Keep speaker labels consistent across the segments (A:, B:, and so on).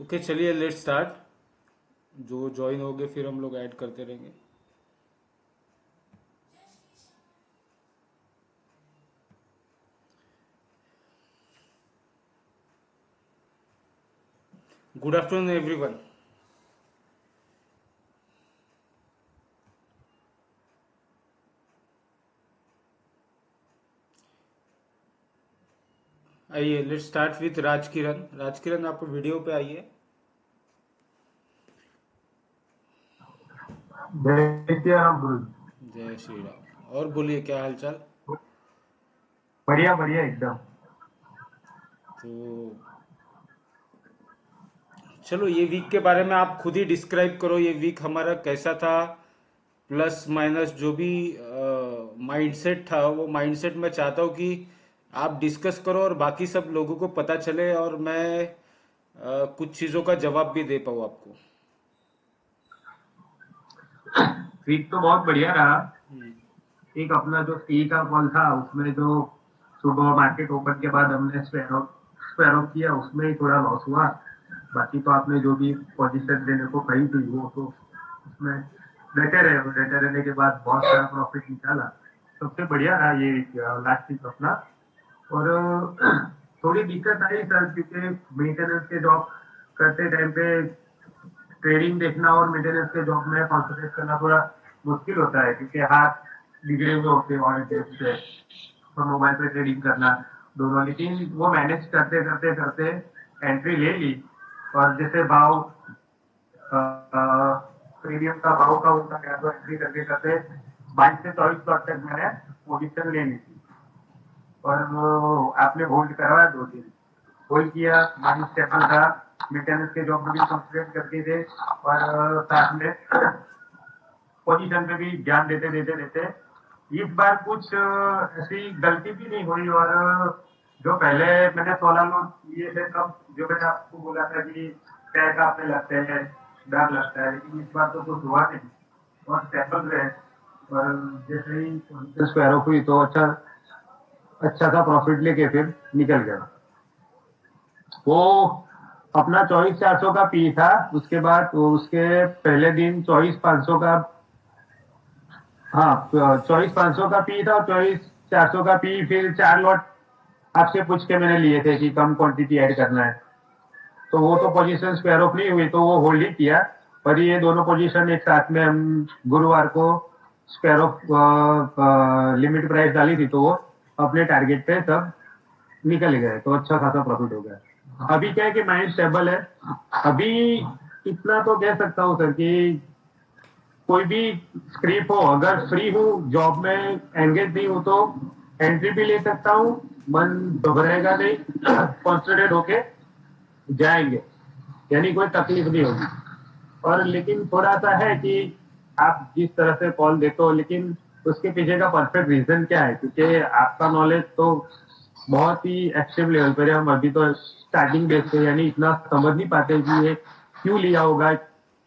A: Okay चलिए let start. जो join होगे फिर हम लोग ऐड करते रहेंगे। Good afternoon everyone. आइए let start with Rajkiran. Rajkiran आप वीडियो पे आइए।
B: जय श्री राम गुरु जी।
A: जय श्री राम। और बोलिए क्या हालचाल।
B: बढ़िया बढ़िया एकदम।
A: तो चलो ये वीक के बारे में आप खुद ही डिस्क्राइब करो, ये वीक हमारा कैसा था, प्लस माइनस जो भी माइंडसेट था वो माइंडसेट मैं चाहता हूँ कि आप डिस्कस करो और बाकी सब लोगों को पता चले और मैं कुछ चीज़ों का जवाब भी दे पाऊँ आपको।
B: वीक तो बहुत बढ़िया रहा।
A: हम्म।
B: एक अपना जो सी का कॉल था उसमें जो सुबह मार्केट ओपन के बाद हमने स्क्वायर ऑफ किया उसमें ही थोड़ा लॉस हुआ। बाकी तो आपने जो भी पोजीशन देने को कही थी वो तो उसमें बैठे रहने के बाद बहुत सारा प्रॉफिट निकाला। सबसे बढ़िया रहा ये लास्ट वीक अपना। और थोड़ी दिक्कत आई सर क्योंकि मेंटेनेंस के जॉब करते टाइम पे ट्रेडिंग देखना और मेंटेनेंस के जॉब में कॉन्सेंट्रेट करना थोड़ा मुश्किल होता है क्योंकि हाथ बिगड़े हुए होते हैं और से और मोबाइल पे ट्रेडिंग करना दोनों। लेकिन वो मैनेज करते करते करते एंट्री ले ली और जैसे भाव प्रीमियम का भाव का उनका गया तो एंट्री करके करते 22 से 24 लॉट तक मैंने पोजीशन ले ली थी। और वो आपने होल्ड करवाया 2 दिन होल्ड किया माइंड स्टेबल था। मेंटेनेंस के जॉब में भी कंसंट्रेट करते थे और साथ में पोजीशन पे भी ध्यान देते देते देते इस बार कुछ ऐसी गलती भी नहीं हुई। और जो पहले मैंने 16 लोग लिए थे तब जो मैंने आपको बोला था कि पैक आपने लगते हैं डर लगता है, लेकिन इस बार तो कुछ हुआ नहीं और स्टेबल रहे। और जैसे ही स्क्वायर ऑफ हुई तो अच्छा अच्छा सा प्रॉफिट लेके फिर निकल गया। वो अपना 24,400 का पी था। उसके बाद उसके पहले दिन 24,500 का, हाँ 24,500 का पी था और 24,400 का पी फिर 4 लॉट आपसे पूछ के मैंने लिए थे कि कम क्वांटिटी ऐड करना है। तो वो तो पोजीशन स्क्वायर ऑफ नहीं हुई तो वो होल्ड ही किया। पर ये दोनों पोजीशन एक साथ में हम गुरुवार को स्क्वायर ऑफ लिमिट प्राइस डाली थी तो वो अपने टारगेट पे सब निकल गए तो अच्छा खासा प्रॉफिट हो गया। अभी क्या है कि माइंड स्टेबल है। अभी इतना तो कह सकता हूँ सर कि कोई भी स्क्रिप्ट हो अगर फ्री हूँ जॉब में एंगेज नहीं हूँ तो एंट्री भी ले सकता हूँ। मन घबराएगा नहीं कॉन्सेंट्रेट होके जाएंगे, यानी कोई तकलीफ नहीं होगी। और लेकिन थोड़ा सा है कि आप जिस तरह से कॉल देते हो लेकिन उसके पीछे का परफेक्ट रीजन क्या है, क्योंकि आपका नॉलेज तो बहुत ही एक्सट्रीम लेवल पर है। हम अभी तो स्टार्टिंग बेस पे यानी इतना समझ नहीं पाते कि ये क्यों लिया होगा,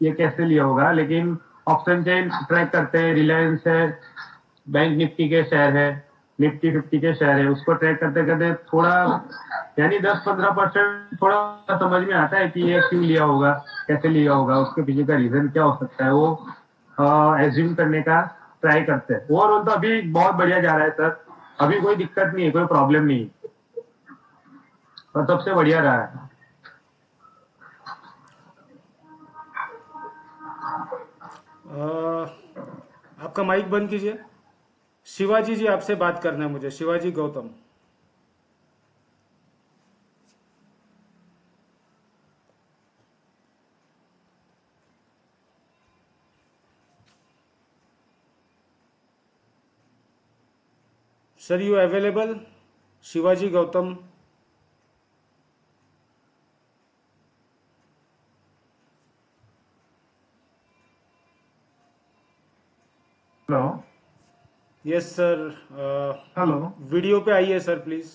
B: ये कैसे लिया होगा। लेकिन ऑप्शन चेन ट्रैक करते हैं, रिलायंस है, बैंक निफ्टी के शेयर है, निफ्टी 50 के शेयर है, उसको ट्रैक करते करते थोड़ा यानी 10-15% थोड़ा समझ में आता है कि ये क्यों लिया होगा, कैसे लिया होगा, उसके पीछे का रीजन क्या हो सकता है, वो एज्यूम करने का ट्राई करते हैं। ओवरऑल तो अभी बहुत बढ़िया जा रहा है सर। अभी कोई दिक्कत नहीं है, कोई प्रॉब्लम नहीं है और सबसे बढ़िया रहा है।
A: आपका माइक बंद कीजिए। शिवाजी जी आपसे बात करना है मुझे, Shivaji Gautam. Sir you available? Shivaji Gautam.
B: Hello.
A: Yes sir.
B: Hello.
A: Video पे आइए सर प्लीज।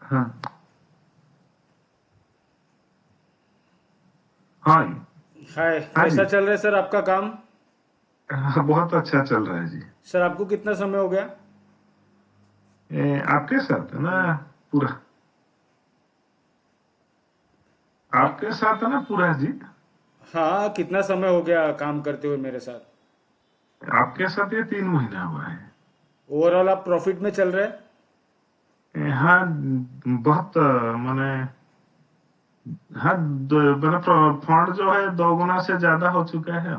B: हाँ हाँ
A: हाय,
B: हाँ
A: कैसा
B: जी।
A: चल रहा है सर आपका काम?
B: हाँ, बहुत अच्छा चल रहा है जी।
A: सर आपको कितना समय हो गया?
B: आपके साथ है ना पूरा।
C: आपके साथ है ना पूरा जी?
A: हाँ, कितना समय हो गया काम करते हुए मेरे साथ?
C: आपके साथ ये 3 महीना हुआ है।
A: ओवरऑल आप प्रॉफिट में चल रहे हैं?
C: हाँ, बहुत माने, हाँ, मतलब फंड जो है 2 गुना से ज्यादा हो चुका है।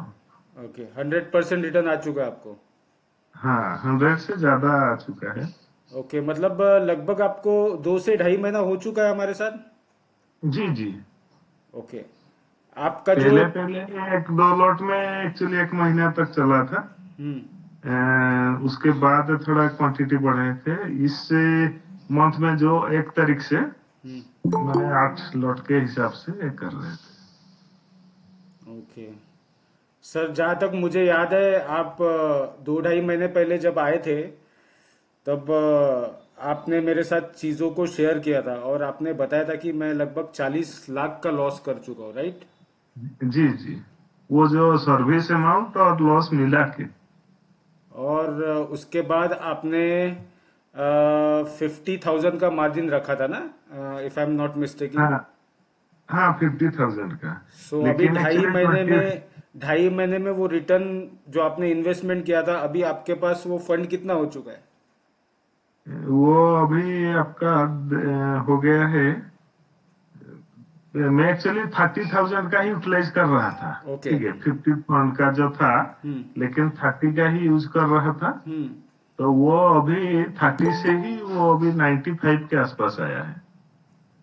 A: ओके, 100% रिटर्न आ चुका है आपको?
C: हाँ, 100 से ज्यादा आ चुका है।
A: ओके, मतलब लगभग आपको 2 से ढाई महीना हो चुका है हमारे साथ?
C: जी जी।
A: ओके। आपका जो
C: पहले पहले 1-2 लॉट में एक्चुअली 1 महीना तक चला था।
A: हम्म
C: उसके बाद थोड़ा क्वांटिटी बढ़े थे। इस मंथ में जो 1 तारीख से
A: हम्म
C: मैंने 8 लॉट के हिसाब से ये कर रहे थे।
A: ओके सर, जहाँ तक मुझे याद है आप 2 ढाई महीने पहले जब आए थे तब आपने मेरे साथ चीज़ों को शेयर किया था और आपने बताया था कि मैं लगभग 40 लाख का लॉस कर चुका हूँ, राइट?
C: जी जी। वो जो सर्विस अमाउंट और लॉस मिला के।
A: और उसके बाद आपने 50,000 का मार्जिन रखा था ना, if I am not mistaking?
C: हाँ हाँ, 50,000 का।
A: सो अभी
C: लेकिन एक्चुअली
A: 2.5 महीने में वो रिटर्न जो आपने इन्वेस्टमेंट किया था, अभी आपके पास वो फंड कितना हो चुका है?
C: वो अभी आपका हो गया है। मैं एक्चुअली 30,000 का ही यूटिलाइज कर रहा था।
A: ओके।
C: ठीक है, 50 फंड का जो था,
A: हम्म
C: लेकिन 30 का ही यूज कर रहा था।
A: हम्म
C: तो वो अभी 30 से ही वो अभी 95 के आसपास आया है।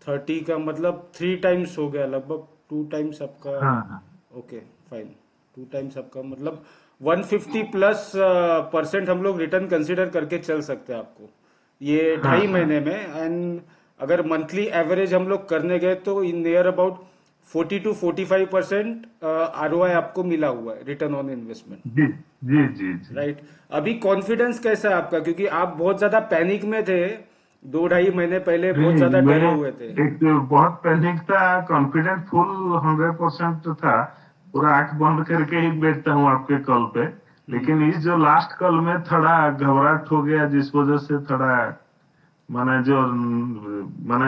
A: 30 का मतलब 3 टाइम्स हो गया, लगभग 2 टाइम्स आपका।
C: हाँ हाँ
A: ओके, फाइन। 2 टाइम्स आपका मतलब 150 प्लस परसेंट हम लोग रिटर्न कंसिडर करके चल सकते हैं आपको ये
C: हाँ
A: ढाई
C: हाँ।
A: महीने में। एंड अगर मंथली एवरेज हम लोग करने गए तो in near about 40 to 45% ROI आपको मिला हुआ है, रिटर्न ऑन इन्वेस्टमेंट,
C: जी जी जी जी।
A: राइट? अभी कॉन्फिडेंस कैसा है आपका, क्योंकि आप बहुत ज्यादा पैनिक में थे 2 ढाई महीने पहले, बहुत
C: नहीं,
A: ज्यादा
C: मैं
A: डरे हुए थे।
C: एक बहुत पैनिक था। कॉन्फिडेंट फुल 100% था। पूरा आंख बंद करके ही बैठता हूँ आपके कॉल पे।
A: हम्म
C: लेकिन इस जो लास्ट कॉल में थोड़ा घबराहट हो गया, जिस वजह से थोड़ा माने जो माने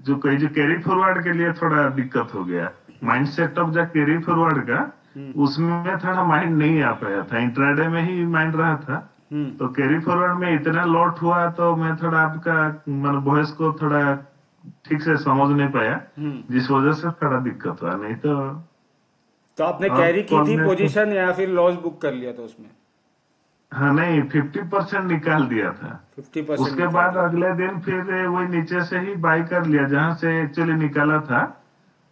C: जो कहीं जो कैरी फॉरवर्ड के लिए थोड़ा दिक्कत हो गया। माइंड सेटअप जो कैरी फॉरवर्ड का,
A: हम्म
C: उसमें थोड़ा माइंड नहीं आ पाया था। इंट्राडे में ही माइंड रहा था।
A: हम्म
C: तो कैरी फॉरवर्ड में इतना लॉट हुआ तो मैं थोड़ा आपका मतलब वॉइस को थोड़ा ठीक से समझ नहीं पाया,
A: हम्म
C: जिस वजह से थोड़ा दिक्कत हुआ। नहीं तो
A: तो आपने
C: और
A: कैरी की
C: कॉल
A: थी
C: में तो
A: पोजीशन या फिर लॉस बुक कर लिया था उसमें?
C: हाँ, नहीं, 50% निकाल दिया था।
A: 50%
C: उसके
A: निकाल
C: बाद
A: दिया?
C: अगले दिन फिर वही नीचे से ही बाई कर लिया, जहां से एक्चुअली निकाला था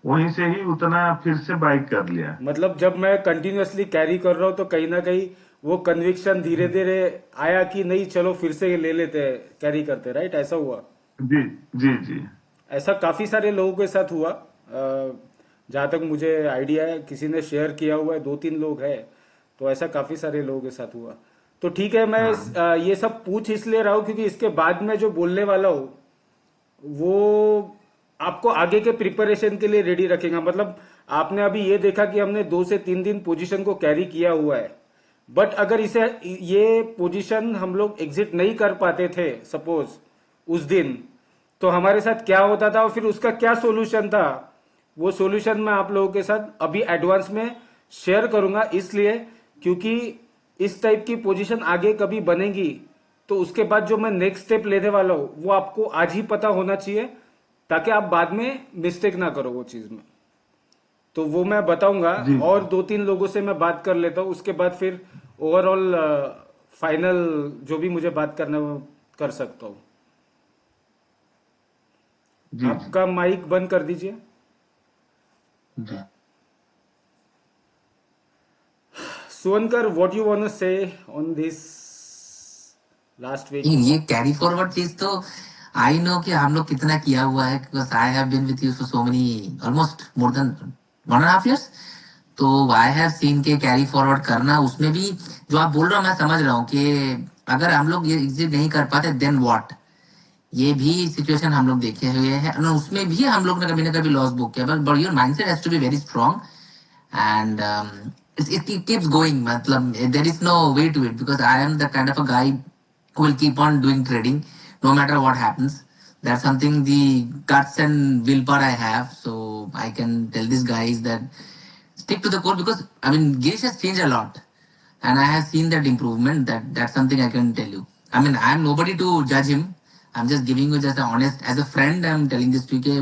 C: वहीं से ही उतना फिर से बाई कर लिया।
A: मतलब जब मैं कंटिन्यूअसली कैरी कर रहा हूँ तो कहीं ना कहीं वो कन्विक्शन धीरे धीरे आया कि नहीं, चलो फिर से ले लेते हैं, कैरी करते, राइट? ऐसा हुआ?
C: जी जी जी
A: ऐसा काफी सारे लोगों के साथ हुआ, जहाँ तक मुझे आइडिया है, किसी ने शेयर किया हुआ है, 2-3 लोग हैं, तो ऐसा काफी सारे लोगों के साथ हुआ। तो ठीक है, मैं
C: हाँ
A: ये सब पूछ इसलिए रहा हूँ क्योंकि इसके बाद में जो बोलने वाला हूँ वो आपको आगे के प्रिपरेशन के लिए रेडी रखेगा। मतलब आपने अभी ये देखा कि हमने 2 से 3 दिन पोजीशन को कैरी किया हुआ है, बट अगर इसे ये पोजीशन हम लोग एग्जिट नहीं कर पाते थे सपोज उस दिन, तो हमारे साथ क्या होता था और फिर उसका क्या सॉल्यूशन था, वो सॉल्यूशन मैं आप लोगों के साथ अभी एडवांस में शेयर करूंगा। इसलिए क्योंकि इस टाइप की पोजीशन आगे कभी बनेगी तो उसके बाद जो मैं नेक्स्ट स्टेप लेने वाला हूं वो आपको आज ही पता होना चाहिए, ताकि आप बाद में मिस्टेक ना करो वो चीज में। तो वो मैं बताऊंगा
C: जी
A: और 2-3 लोगों से मैं बात कर लेता हूँ, उसके बाद फिर ओवरऑल फाइनल जो भी मुझे बात करना है वो कर सकता हूँ।
C: जी जी
A: आपका माइक बंद कर दीजिए।
C: जी।
A: सुवनकर, व्हाट यू वांट टू से ऑन दिस लास्ट वीक?
D: ये कैरी फॉरवर्ड चीज तो आई नो कि हम लोग कितना किया हुआ है, because I have been with you for so many, almost more than 1.5 years। तो आई हैव सीन के कैरी फॉरवर्ड करना, उसमें भी जो आप बोल रहे हो मैं समझ रहा हूँ कि अगर हम लोग ये एग्जिट नहीं कर पाते देन व्हाट, ये भी सिचुएशन हम लोग देखे हुए हैं और उसमें भी हम लोग ने कभी लॉस बुक किया। But your mindset has to be very strong and it keeps going, matlab there is no way to it, because I am the kind of a guy who will keep on doing trading no matter what happens. That's something the guts and willpower I have. So I can tell these guys that stick to the core because I mean Girish has changed a lot, and I have seen that improvement. That's something I can tell you. I mean I'm nobody to judge him. I'm just giving you just a honest as a friend. I'm telling this to you कि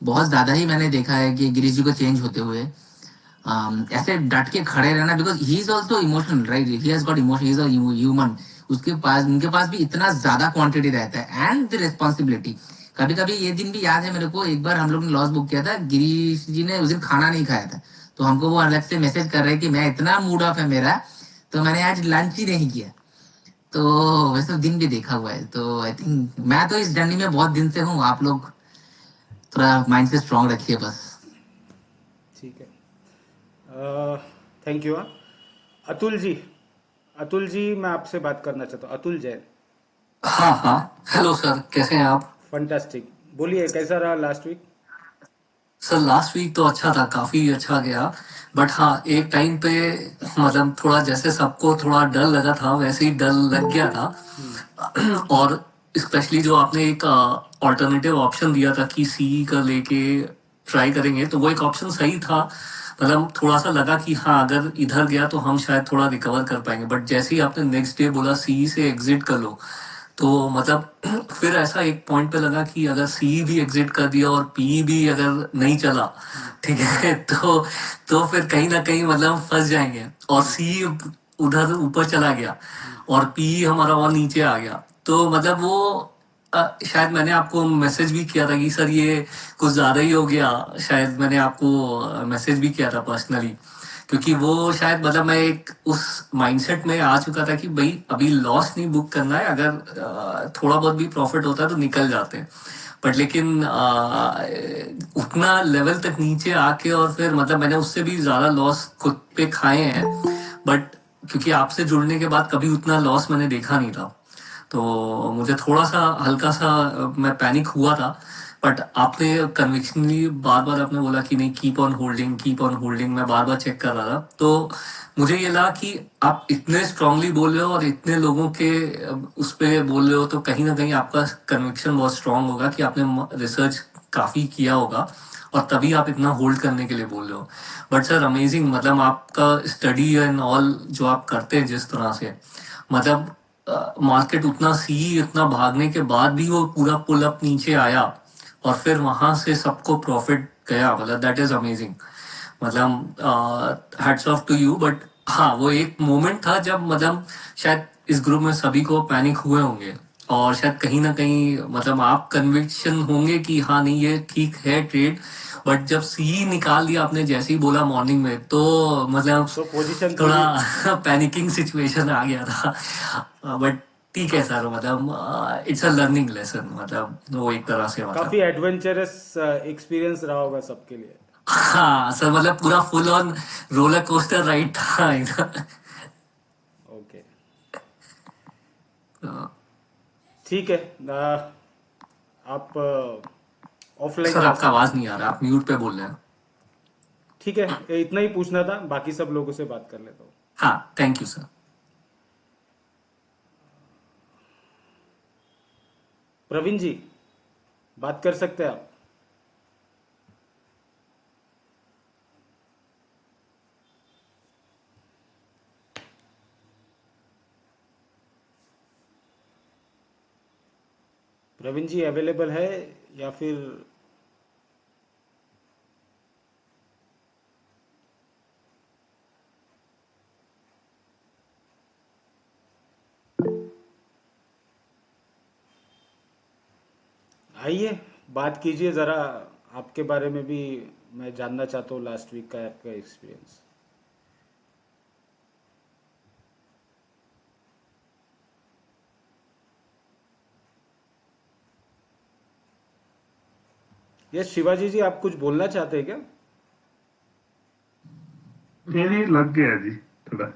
D: बहुत ज्यादा ही मैंने देखा है कि गिरीश जी को change होते हुए ऐसे डट के खड़े रहना because he is also emotional right he has got emotion he is human उसके पास उनके पास भी इतना ज्यादा क्वांटिटी रहता है एंड द रिस्पॉन्सिबिलिटी कभी कभी ये दिन भी याद है मेरे को एक बार हम लोग ने लॉस बुक किया था गिरीश जी ने उस दिन खाना नहीं खाया था तो हमको वो अलग से मैसेज कर रहे हैं कि मैं इतना मूड ऑफ है मेरा तो मैंने आज लंच ही नहीं किया तो वैसे दिन भी देखा हुआ है तो आई थिंक मैं तो इस जर्नी में बहुत दिन से हूँ आप लोग थोड़ा माइंड से स्ट्रांग रखिए बस
A: ठीक है थैंक यू। अतुल जी मैं आपसे बात करना चाहता हूँ। अतुल जैन।
E: हाँ हाँ हेलो सर कैसे हैं आप।
A: फंटास्टिक। बोलिए कैसा रहा last week.
E: Sir last week तो अच्छा था काफी अच्छा गया बट हाँ एक टाइम पे मतलब थोड़ा जैसे सबको थोड़ा डर लगा था वैसे ही डर लग गया था और स्पेशली जो आपने एक ऑल्टरनेटिव ऑप्शन दिया था कि सी का लेके ट्राई करेंगे तो वो एक ऑप्शन सही था मतलब थोड़ा सा लगा कि हाँ अगर इधर गया तो हम शायद थोड़ा रिकवर कर पाएंगे बट जैसे ही आपने नेक्स्ट डे बोला सी से एग्जिट कर लो तो मतलब फिर ऐसा एक पॉइंट पे लगा कि अगर सी भी एग्जिट कर दिया और पी भी अगर नहीं चला ठीक है तो फिर कहीं ना कहीं मतलब फंस जाएंगे और सी उधर ऊपर चला गया और पी हमारा और नीचे आ गया तो मतलब वो शायद मैंने आपको मैसेज भी किया था कि सर ये कुछ ज्यादा ही हो गया शायद मैंने आपको मैसेज भी किया था पर्सनली क्योंकि वो शायद मतलब मैं एक उस माइंडसेट में आ चुका था कि भाई अभी लॉस नहीं बुक करना है अगर थोड़ा बहुत भी प्रॉफिट होता है तो निकल जाते हैं बट लेकिन उतना लेवल तक नीचे आके और फिर मतलब मैंने उससे भी ज्यादा लॉस खुद पे खाए हैं बट क्योंकि आपसे जुड़ने के बाद कभी उतना लॉस मैंने देखा नहीं था तो मुझे थोड़ा सा हल्का सा मैं पैनिक हुआ था बट आपने कन्विक्शनली बार बार आपने बोला कि नहीं कीप ऑन होल्डिंग मैं बार बार चेक कर रहा था तो मुझे ये लगा कि आप इतने स्ट्रांगली बोल रहे हो और इतने लोगों के उस पे बोल रहे हो तो कहीं ना कहीं आपका कन्विक्शन बहुत स्ट्रांग होगा कि आपने रिसर्च काफी किया होगा और तभी आप इतना होल्ड करने के लिए बोल रहे हो बट सर अमेजिंग मतलब आपका स्टडी एंड ऑल जो आप करते हैं जिस तरह से मतलब मार्केट उतना सी इतना भागने के बाद भी वो पूरा पुल अप नीचे आया और फिर वहां से सबको प्रॉफिट गया मतलब दैट इज अमेजिंग मतलब hats off to you but हाँ वो एक मोमेंट था जब मतलब शायद इस ग्रुप में सभी को पैनिक हुए होंगे और शायद कहीं ना कहीं मतलब आप कन्विक्शन होंगे कि हाँ नहीं ये ठीक है ट्रेड बट जब सी निकाल दिया आपने जैसे ही बोला मॉर्निंग में तो मतलब
A: तो पोजीशन
E: थोड़ा पैनिकिंग सिचुएशन आ गया था बट ठीक है सर मतलब इट्स अ लर्निंग लेसन मतलब वो एक तरह से मतलब
A: काफी एडवेंचरस एक्सपीरियंस रहा होगा सबके लिए।
E: हाँ सर मतलब पूरा full on roller coaster ride था इधर
A: ओके
E: तो
A: ठीक है। आप ऑफलाइन
E: सर
A: जा
E: आपका
A: सकते
E: आवाज
A: हैं।
E: नहीं आ रहा आप म्यूट पे बोल रहे हैं
A: ठीक है इतना ही पूछना था बाकी सब लोगों से बात कर लेता हूँ।
E: हाँ थैंक यू सर
A: प्रवीण जी बात कर सकते हैं आप। प्रवीण जी अवेलेबल है या फिर आइए बात कीजिए ज़रा आपके बारे में भी मैं जानना चाहता हूँ लास्ट वीक का आपका एक्सपीरियंस। यस शिवाजी जी आप कुछ बोलना चाहते हैं क्या।
C: नहीं लग गया जी थोड़ा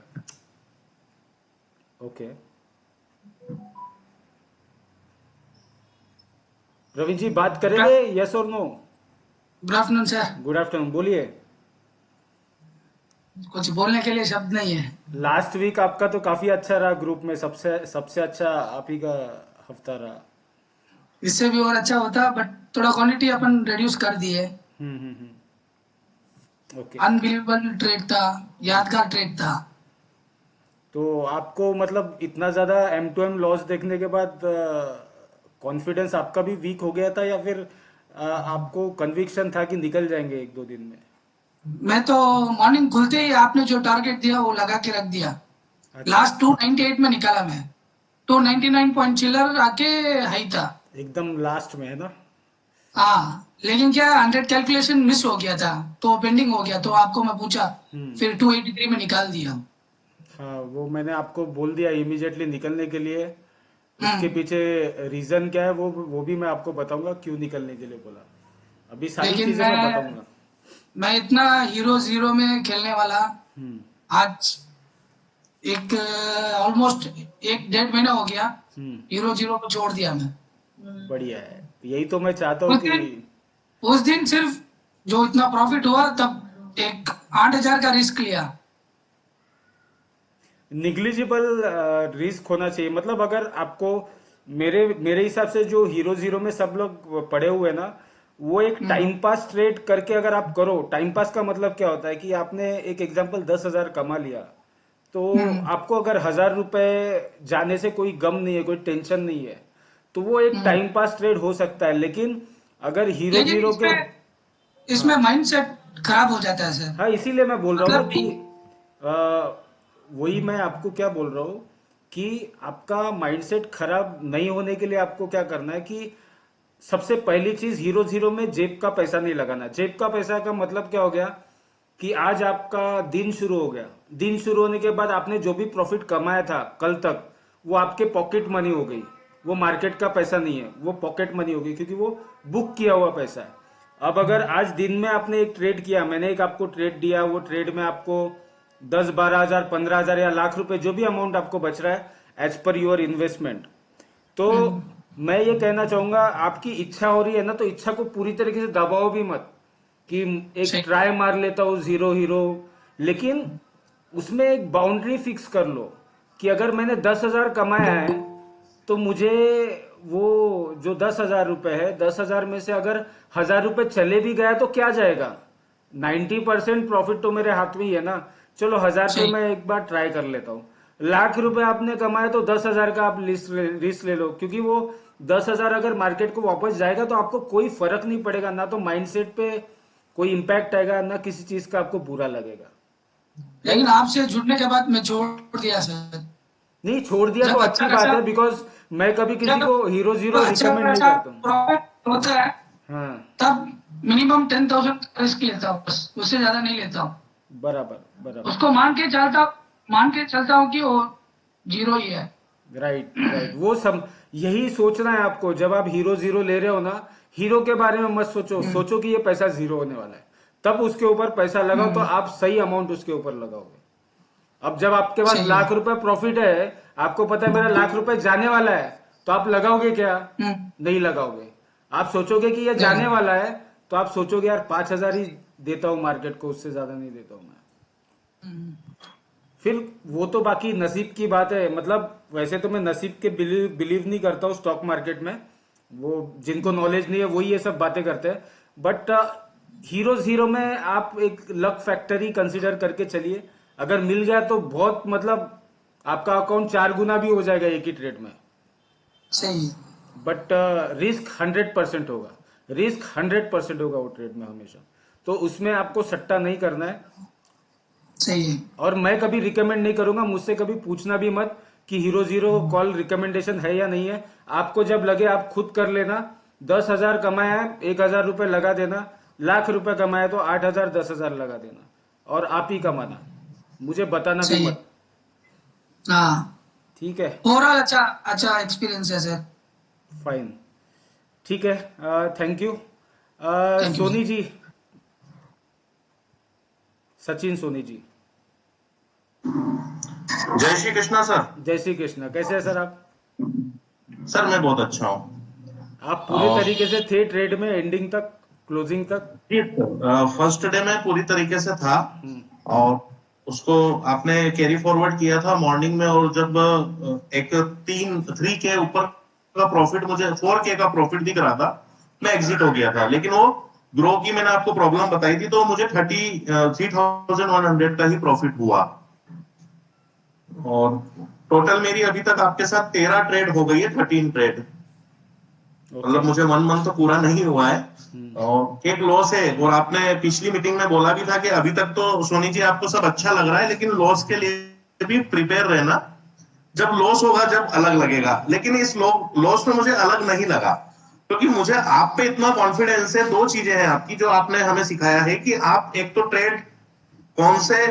A: ओके प्रवीण जी बात करेंगे यस और no.
F: Good afternoon sir.
A: Good afternoon बोलिए।
F: कुछ बोलने के लिए शब्द नहीं है।
A: लास्ट वीक आपका तो काफी अच्छा रहा ग्रुप में सबसे सबसे अच्छा आप ही का हफ्ता रहा।
F: इससे भी और अच्छा होता, बट थोड़ा क्वांटिटी अपन रिड्यूस कर दिए।
A: ओके।
F: अनबिलीवेबल ट्रेड था, यादगार ट्रेड था।
A: तो आपको मतलब इतना ज़्यादा M2M लॉस देखने के बाद कॉन्फिडेंस आपका भी वीक हो गया था, या फिर आपको कन्विक्शन था कि निकल जाएंगे एक दो दिन में?
F: मैं तो मॉर्निंग खुलते ही आपने जो टारगेट दिया वो लगा के रख दिया।
A: अच्छा,
F: लास्ट 298 में निकाला मैं। 299 पॉइंट चिलर आके हाई था।
A: एकदम लास्ट में है ना?
F: हाँ, लेकिन क्या 100 कैलकुलेशन मिस हो गया था, तो पेंडिंग हो गया, तो आपको मैं पूछा, फिर 283 में निकाल दिया।
A: हाँ, वो मैंने आपको बोल दिया इमीडिएटली निकलने के लिए। उसके
F: हम्म,
A: पीछे रीजन क्या है वो भी मैं आपको बताऊंगा, क्यों निकलने के लिए बोला। अभी सारी
F: लेकिन
A: चीजें मैं बताऊंगा।
F: मैं इतना हीरो जीरो में खेलने वाला
A: हम्म।
F: आज एक ऑलमोस्ट 1 डेढ़ महीना हो गया।
A: हम्म।
F: हीरो जीरो को छोड़ दिया मैं।
A: बढ़िया है, यही तो मैं चाहता हूँ
F: उस
A: कि
F: दिन उस दिन सिर्फ जो इतना प्रॉफिट हुआ, तब एक 8,000 का रिस्क लिया।
A: निग्लिजिबल रिस्क होना चाहिए। मतलब अगर आपको, मेरे मेरे हिसाब से जो हीरो जीरो में सब लोग पड़े हुए हैं ना, वो एक
F: हम्म,
A: टाइम पास ट्रेड करके अगर आप करो। टाइम पास का मतलब क्या होता है कि आपने एक एग्जांपल 10,000 कमा लिया, तो
F: हम्म,
A: आपको अगर 1,000 रुपए जाने से कोई गम नहीं है, कोई टेंशन नहीं है, तो वो एक
F: हम्म।
A: टाइम पास ट्रेड हो सकता है। लेकिन अगर हीरो
F: लेकिन
A: जीरो के,
F: इसमें
A: हाँ,
F: माइंडसेट खराब हो जाता है सर।
A: हाँ, इसीलिए मैं बोल रहा हूँ ना
F: मतलब
A: कि वही मैं आपको क्या बोल रहा हूँ कि आपका माइंडसेट खराब नहीं होने के लिए आपको क्या करना है कि सबसे पहली चीज, हीरो जीरो में जेब का पैसा नहीं लगाना। जेब का पैसा का मतलब क्या हो गया कि आज आपका दिन शुरू हो गया, दिन शुरू होने के बाद आपने जो भी प्रॉफिट कमाया था कल तक, वो आपके पॉकेट मनी हो गई। वो मार्केट का पैसा नहीं है, वो पॉकेट मनी हो गई, क्योंकि वो बुक किया हुआ पैसा है। अब अगर आज दिन में आपने एक ट्रेड किया, मैंने एक आपको ट्रेड दिया, वो ट्रेड में आपको 10-12 हजार 15 हजार या लाख रुपए जो भी अमाउंट आपको बच रहा है एज पर योर इन्वेस्टमेंट, तो मैं ये कहना चाहूंगा, आपकी इच्छा हो रही है ना, तो इच्छा को पूरी तरीके से दबाओ भी मत कि एक
F: सही।
A: ट्राई मार लेता हूँ हीरो हीरो। लेकिन उसमें एक बाउंड्री फिक्स कर लो कि अगर मैंने 10,000 कमाया है, तो मुझे वो जो 10,000 रुपए है, 10,000 में से अगर 1,000 रुपए चले भी गया तो क्या जाएगा? 90% प्रॉफिट तो मेरे हाथ में ही है ना। चलो 1,000 पे
F: सही।
A: मैं एक बार ट्राई कर लेता हूँ। लाख रुपए आपने कमाए तो 10,000 का आप रिस्क ले लो, क्योंकि वो 10,000 अगर मार्केट को वापस जाएगा तो आपको कोई फर्क नहीं पड़ेगा, ना तो माइंडसेट पे कोई इम्पैक्ट आएगा, ना किसी चीज का आपको बुरा लगेगा।
F: लेकिन
A: राइट?
F: आपसे जुड़ने के बाद मैं छोड़ दिया सर।
A: नहीं, छोड़ दिया तो
F: जब अच्छा
A: अच्छी बात
F: खासा
A: है, बिकॉज मैं कभी किसी
F: जब
A: को हीरो जीरो
F: अच्छा
A: रिकमेंड नहीं
F: खासा
A: करता हूँ।
F: प्रॉफिट होता है,
A: हाँ,
F: तब मिनिमम 10,000 रिस्क लेता हूँ, बस उससे ज्यादा नहीं लेता हूँ।
A: बराबर बराबर।
F: उसको मान के चलता हूँ कि वो जीरो ही है।
A: राइट राइट, वो सब यही सोचना है आपको। जब आप हीरो जीरो ले रहे हो ना, हीरो के बारे में मत सोचो,
F: हम्म,
A: सोचो कि ये पैसा जीरो होने वाला है, तब उसके ऊपर पैसा लगाओ, तो
F: हम्म,
A: आप सही अमाउंट उसके ऊपर लगाओगे। अब जब आपके पास
F: सही है।
A: लाख रुपए प्रॉफिट है, आपको पता है मेरा लाख रुपए जाने वाला है, तो आप लगाओगे क्या?
F: हम्म,
A: नहीं लगाओगे। आप सोचोगे कि ये
F: नहीं,
A: जाने वाला है, तो आप सोचोगे यार 5,000 ही देता हूं मार्केट को, उससे ज्यादा नहीं देता हूं मैं।
F: हम्म,
A: फिर वो तो बाकी नसीब की बात है। मतलब वैसे तो मैं नसीब के बिलीव नहीं करता हूँ स्टॉक मार्केट में। वो जिनको नॉलेज नहीं है वही ये सब बातें करते हैं। बट हीरो जीरो में आप एक लक फैक्टर ही कंसिडर करके चलिए। अगर मिल गया तो बहुत, मतलब आपका अकाउंट 4 गुना भी हो जाएगा एक ही ट्रेड में।
F: सही है,
A: बट रिस्क 100% होगा। रिस्क 100% होगा वो ट्रेड में हमेशा। तो उसमें आपको सट्टा नहीं करना है।
F: सही है।
A: और मैं कभी रिकमेंड नहीं करूंगा, मुझसे कभी पूछना भी मत कि हीरो जीरो कॉल रिकमेंडेशन है या नहीं है। आपको जब लगे आप खुद कर लेना। 10,000 कमाया है, 1,000 रुपए लगा देना। लाख रुपए कमाया तो 8,000 10,000 लगा देना, और आप ही कमाना, मुझे बताना भी
F: सही है।
A: मत।
F: हाँ,
A: ठीक है?
F: ओवरऑल अच्छा अच्छा एक्सपीरियंस है सर।
A: फाइन, ठीक है। Thank you.
F: Thank you
A: Soni
F: sir.
A: जी, सचिन सोनी जी,
G: जय श्री कृष्णा सर।
A: जय श्री कृष्ण। कैसे हैं सर आप?
G: सर मैं बहुत अच्छा हूँ।
A: आप पूरे
G: और
A: तरीके से थे ट्रेड में, एंडिंग तक, क्लोजिंग तक?
G: फर्स्ट डे में पूरी तरीके से था,
A: हम्म।
G: और उसको आपने कैरी फॉरवर्ड किया था मॉर्निंग में, और जब एक 3 के ऊपर का प्रॉफिट, मुझे 4K का प्रॉफिट दिख रहा था, मैं एग्जिट हो गया था। लेकिन वो ग्रो की मैंने आपको प्रॉब्लम बताई थी, तो मुझे 33,100 का ही प्रॉफिट हुआ। और टोटल मेरी अभी तक आपके साथ 13 ट्रेड हो गई है, 13 ट्रेड। मतलब मुझे 1 मंथ तो पूरा नहीं हुआ है और एक लॉस है। और आपने पिछली मीटिंग में बोला भी था कि अभी तक तो सोनी जी आपको सब अच्छा लग रहा है, लेकिन लॉस के लिए भी प्रिपेयर रहना, जब लॉस होगा जब अलग लगेगा। लेकिन इस लॉस में मुझे अलग नहीं लगा, क्योंकि मुझे आप पे इतना कॉन्फिडेंस है। दो चीजें हैं आपकी जो आपने हमें सिखाया है कि आप एक तो ट्रेड कौन से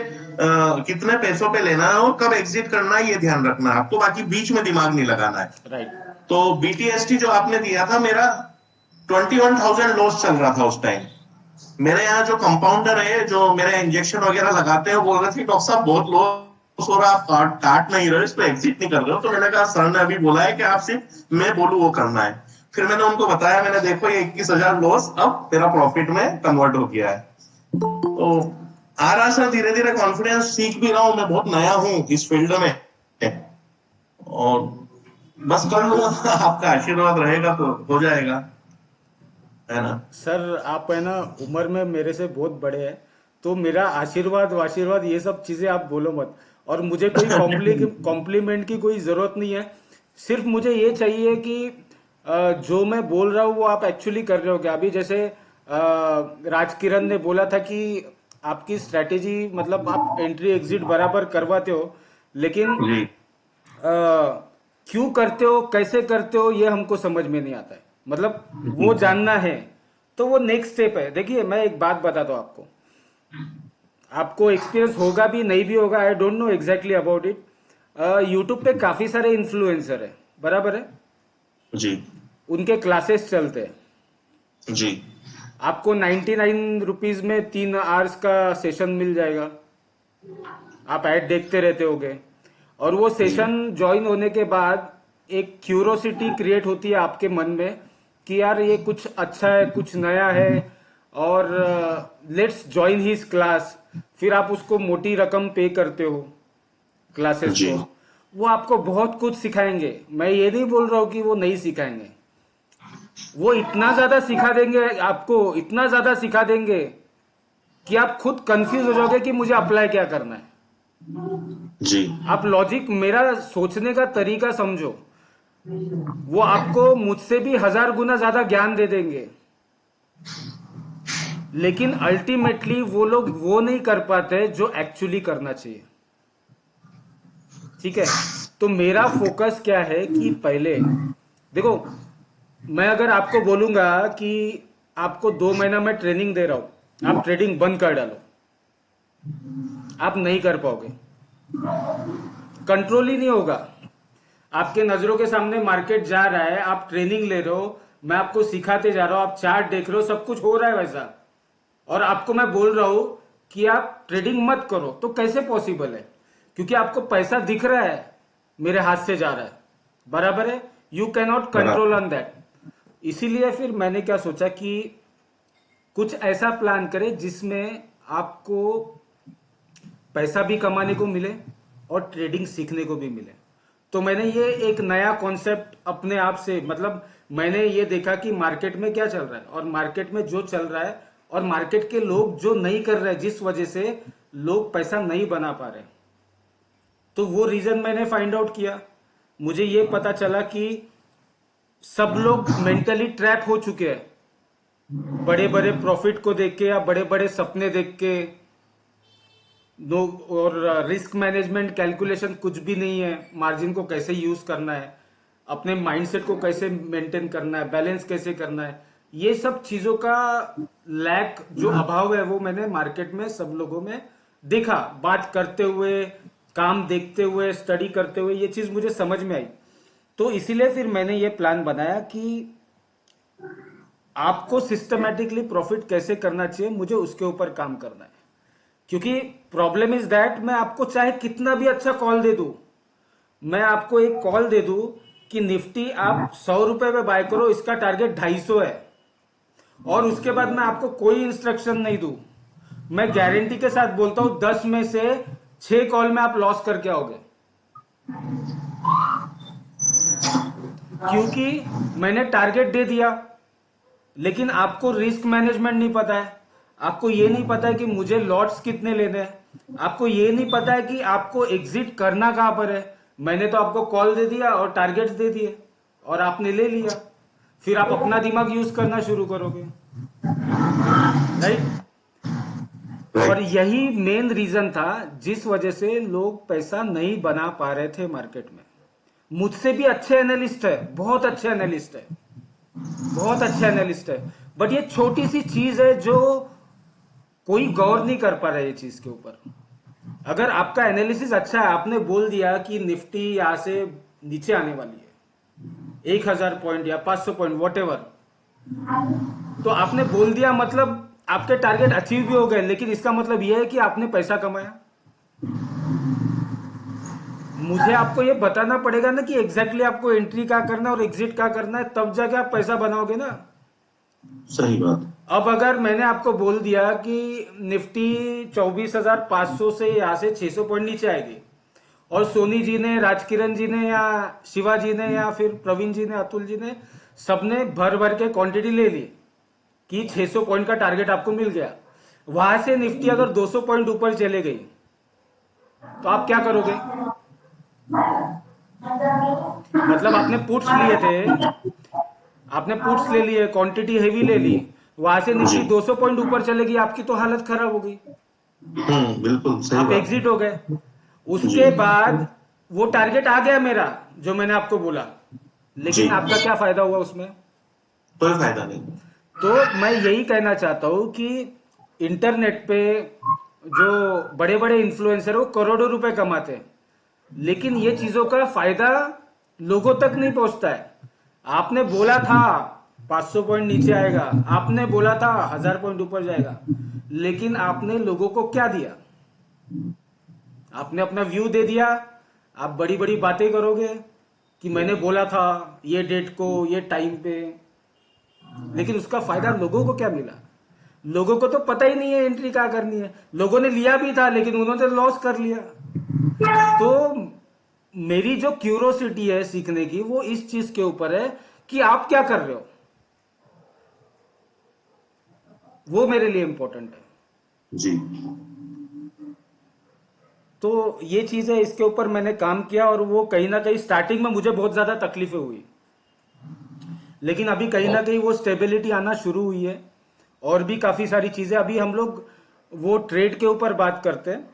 G: कितने पैसों पे लेना है और कब एग्जिट करना है, ये ध्यान रखना है आपको, बाकी बीच में दिमाग नहीं लगाना है।
A: राइट।
G: तो BTST जो आपने दिया था, मेरा 21,000 लॉस चल रहा था उस टाइम। मेरे यहाँ जो कंपाउंडर है, जो मेरे इंजेक्शन वगैरह लगाते हैं, बोल रहे थे डॉक्टर साहब बहुत लॉस हो रहा, आप काट नहीं रहे हो, इसको एग्जिट नहीं कर रहे हो। तो मैंने कहा सर ने अभी बोला है कि आप सिर्फ मैं बोलूं वो करना है। फिर मैंने उनको बताया, मैंने देखो ये 21,000 लॉस अब तेरा प्रॉफिट में कन्वर्ट हो गया है। तो आ रहा सर धीरे धीरे कॉन्फिडेंस, सीख भी रहा हूं, मैं बहुत नया हूं इस फील्ड में और बस कर लूंगा। आपका आशीर्वाद रहेगा तो हो जाएगा, है ना
A: सर आप है ना उम्र में मेरे से बहुत बड़े हैं, तो मेरा आशीर्वाद ये सब चीजें आप बोलो मत। और मुझे कोई कॉम्प्लीमेंट की कोई जरूरत नहीं है। सिर्फ मुझे ये चाहिए कि जो मैं बोल रहा हूँ वो आप एक्चुअली कर रहे हो क्या। अभी जैसे राजकिरण ने बोला था कि आपकी स्ट्रेटेजी मतलब आप एंट्री एग्जिट बराबर करवाते हो, लेकिन
G: जी।
A: क्यों करते हो, कैसे करते हो, ये हमको समझ में नहीं आता है। मतलब वो जानना है, तो वो नेक्स्ट स्टेप है। देखिए मैं एक बात बताता हूँ आपको, आपको एक्सपीरियंस होगा भी नहीं भी होगा, I don't know exactly about it. YouTube पे काफी सारे इन्फ्लुएंसर है, बराबर है,
G: जी।
A: उनके क्लासेस चलते हैं।
G: जी।
A: आपको 99 रुपीज में 3 आवर्स का सेशन मिल जाएगा, आप ऐड देखते रहते होगे। और वो सेशन ज्वाइन होने के बाद एक क्यूरोसिटी क्रिएट होती है आपके मन में कि यार ये कुछ अच्छा है, कुछ नया है, और लेट्स ज्वाइन हिज क्लास। फिर आप उसको मोटी रकम पे करते हो क्लासेस
G: जी।
A: को। वो आपको बहुत कुछ सिखाएंगे, मैं ये नहीं बोल रहा हूँ कि वो नहीं सिखाएंगे। वो इतना ज्यादा सिखा देंगे आपको, इतना ज्यादा सिखा देंगे कि आप खुद कंफ्यूज हो जाओगे कि मुझे अप्लाई क्या करना है।
G: जी।
A: आप लॉजिक, मेरा सोचने का तरीका समझो। वो आपको मुझसे भी 1000 गुना ज्यादा ज्ञान दे देंगे, लेकिन अल्टीमेटली वो लोग वो नहीं कर पाते जो एक्चुअली करना चाहिए। ठीक है, तो मेरा फोकस क्या है कि पहले देखो, मैं अगर आपको बोलूंगा कि आपको 2 महीना में ट्रेनिंग दे रहा हूं, आप ट्रेडिंग बंद कर डालो, आप नहीं कर पाओगे, कंट्रोल ही नहीं होगा। आपके नजरों के सामने मार्केट जा रहा है, आप ट्रेनिंग ले रहे हो, मैं आपको सिखाते जा रहा हूं, आप चार्ट देख रहे हो, सब कुछ हो रहा है वैसा, और आपको मैं बोल रहा हूं कि आप ट्रेडिंग मत करो, तो कैसे पॉसिबल है? क्योंकि आपको पैसा दिख रहा है मेरे हाथ से जा रहा है, बराबर है, you can not control on that. इसीलिए फिर मैंने क्या सोचा कि कुछ ऐसा प्लान करें जिसमें आपको पैसा भी कमाने को मिले और ट्रेडिंग सीखने को भी मिले। तो मैंने ये एक नया कॉन्सेप्ट अपने आप से, मतलब मैंने ये देखा कि मार्केट में क्या चल रहा है, और मार्केट में जो चल रहा है, और मार्केट के लोग जो नहीं कर रहे हैं, जिस वजह से लोग पैसा नहीं बना पा रहे, तो वो रीजन मैंने फाइंड आउट किया। मुझे ये पता चला कि सब लोग मेंटली ट्रैप हो चुके हैं, बड़े बड़े प्रॉफिट को देख के या बड़े बड़े सपने देख के, और रिस्क मैनेजमेंट कैलकुलेशन कुछ भी नहीं है, मार्जिन को कैसे यूज करना है, अपने माइंडसेट को कैसे मेंटेन करना है, बैलेंस कैसे करना है, ये सब चीजों का लैक, जो अभाव है, वो मैंने मार्केट में सब लोगों में देखा। बात करते हुए, काम देखते हुए, स्टडी करते हुए, ये चीज मुझे समझ में आई। तो इसीलिए फिर मैंने ये प्लान बनाया कि आपको सिस्टमैटिकली प्रॉफिट कैसे करना चाहिए, मुझे उसके ऊपर काम करना है। क्योंकि प्रॉब्लम इज दैट मैं आपको चाहे कितना भी अच्छा कॉल दे दूं, मैं आपको एक कॉल दे दूं कि निफ्टी आप 100 रुपए में बाय करो, इसका टारगेट 250 है, और उसके बाद मैं आपको कोई इंस्ट्रक्शन नहीं दूं, मैं गारंटी के साथ बोलता हूं 10 में से 6 कॉल में आप लॉस करके आओगे। क्योंकि मैंने टारगेट दे दिया, लेकिन आपको रिस्क मैनेजमेंट नहीं पता है, आपको ये नहीं पता है कि मुझे लॉट्स कितने लेने हैं, आपको ये नहीं पता है कि आपको एग्जिट करना कहां पर है। मैंने तो आपको कॉल दे दिया और टारगेट्स दे दिए और आपने ले लिया, फिर आप अपना दिमाग यूज करना शुरू करोगे, राइट। और
G: राइट।
A: यही मेन रीजन था जिस वजह से लोग पैसा नहीं बना पा रहे थे मार्केट में। मुझसे भी अच्छे एनालिस्ट है, बहुत अच्छे एनालिस्ट है, बहुत अच्छे एनालिस्ट है, बट ये छोटी सी चीज है जो कोई गौर नहीं कर पा रहा है ये चीज के ऊपर। अगर आपका एनालिसिस अच्छा है, आपने बोल दिया कि निफ्टी यहां से नीचे आने वाली है 1000 पॉइंट या 500 पॉइंट वॉट एवर, तो आपने बोल दिया, मतलब आपके टारगेट अचीव भी हो गए, लेकिन इसका मतलब यह है कि आपने पैसा कमाया। मुझे आपको ये बताना पड़ेगा ना कि एग्जैक्टली आपको एंट्री क्या करना है और एग्जिट क्या करना है, तब जाके आप पैसा बनाओगे ना।
G: सही बात।
A: अब अगर मैंने आपको बोल दिया कि निफ्टी 24,500 से यहां से 600 पॉइंट नीचे आएगी, और सोनी जी ने, राजकिरण जी ने, या शिवा जी ने, या फिर प्रवीण जी ने, अतुल जी ने, सबने भर भर के क्वांटिटी ले ली कि 600 पॉइंट का टारगेट आपको मिल गया, वहां से निफ्टी अगर 200 पॉइंट ऊपर चले गई तो आप क्या करोगे? मतलब आपने पुट्स लिए थे, आपने पुट्स ले लिए, क्वांटिटी हेवी ले ली, वहां से
G: जी।
A: निफ्टी 200 पॉइंट ऊपर चलेगी, आपकी तो हालत खराब हो गई,
G: बिल्कुल सही
A: आप
G: बात।
A: एग्जिट हो गए।
G: जी।
A: उसके बाद वो टारगेट आ गया मेरा जो मैंने आपको बोला,
G: जी।
A: लेकिन आपका क्या फायदा हुआ उसमें?
G: कोई फायदा नहीं।
A: तो मैं यही कहना चाहता हूं कि इंटरनेट पे जो बड़े बड़े इन्फ्लुएंसर वो करोड़ों रुपए कमाते हैं, लेकिन ये चीजों का फायदा लोगों तक नहीं पहुंचता है। आपने बोला था 500 पॉइंट नीचे आएगा, आपने बोला था 1000 पॉइंट ऊपर जाएगा, लेकिन आपने लोगों को क्या दिया? आपने अपना व्यू दे दिया। आप बड़ी बड़ी बातें करोगे कि मैंने बोला था ये डेट को, ये टाइम पे, लेकिन उसका फायदा लोगों को क्या मिला? लोगों को तो पता ही नहीं है एंट्री क्या करनी है। लोगों ने लिया भी था, लेकिन उन्होंने लॉस कर लिया। तो मेरी जो क्यूरोसिटी है सीखने की, वो इस चीज के ऊपर है कि आप क्या कर रहे हो, वो मेरे लिए इंपॉर्टेंट है।
G: जी।
A: तो ये चीज है, इसके ऊपर मैंने काम किया, और वो कहीं ना कहीं स्टार्टिंग में मुझे बहुत ज्यादा तकलीफें हुई, लेकिन अभी कहीं ना कहीं वो स्टेबिलिटी आना शुरू हुई है। और भी काफी सारी चीजें, अभी हम लोग वो ट्रेड के ऊपर बात करते हैं।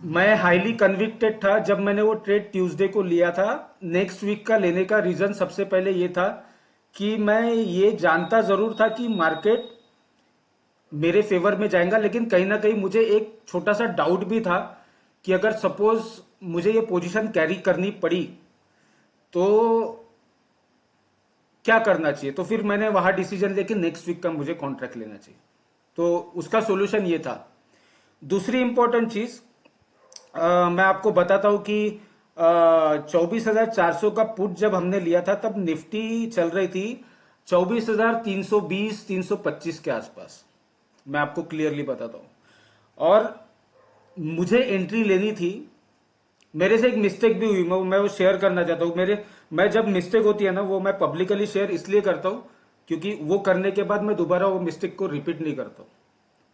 A: मैं हाईली कन्विक्टेड था जब मैंने वो ट्रेड ट्यूसडे को लिया था। नेक्स्ट वीक का लेने का रीजन सबसे पहले ये था कि मैं ये जानता जरूर था कि मार्केट मेरे फेवर में जाएगा, लेकिन कहीं ना कहीं मुझे एक छोटा सा डाउट भी था कि अगर सपोज मुझे ये पोजीशन कैरी करनी पड़ी तो क्या करना चाहिए। तो फिर मैंने वहां डिसीजन लेके नेक्स्ट वीक का मुझे कॉन्ट्रैक्ट लेना चाहिए, तो उसका सॉल्यूशन ये था। दूसरी इंपॉर्टेंट चीज मैं आपको बताता हूं कि 24,400 का पुट जब हमने लिया था, तब निफ्टी चल रही थी 24,320 325 के आसपास। मैं आपको क्लियरली बताता हूं, और मुझे एंट्री लेनी थी। मेरे से एक मिस्टेक भी हुई, मैं वो शेयर करना चाहता हूँ। मैं जब मिस्टेक होती है ना, वो मैं पब्लिकली शेयर इसलिए करता हूँ क्योंकि वो करने के बाद मैं दोबारा वो मिस्टेक को रिपीट नहीं करता हूँ,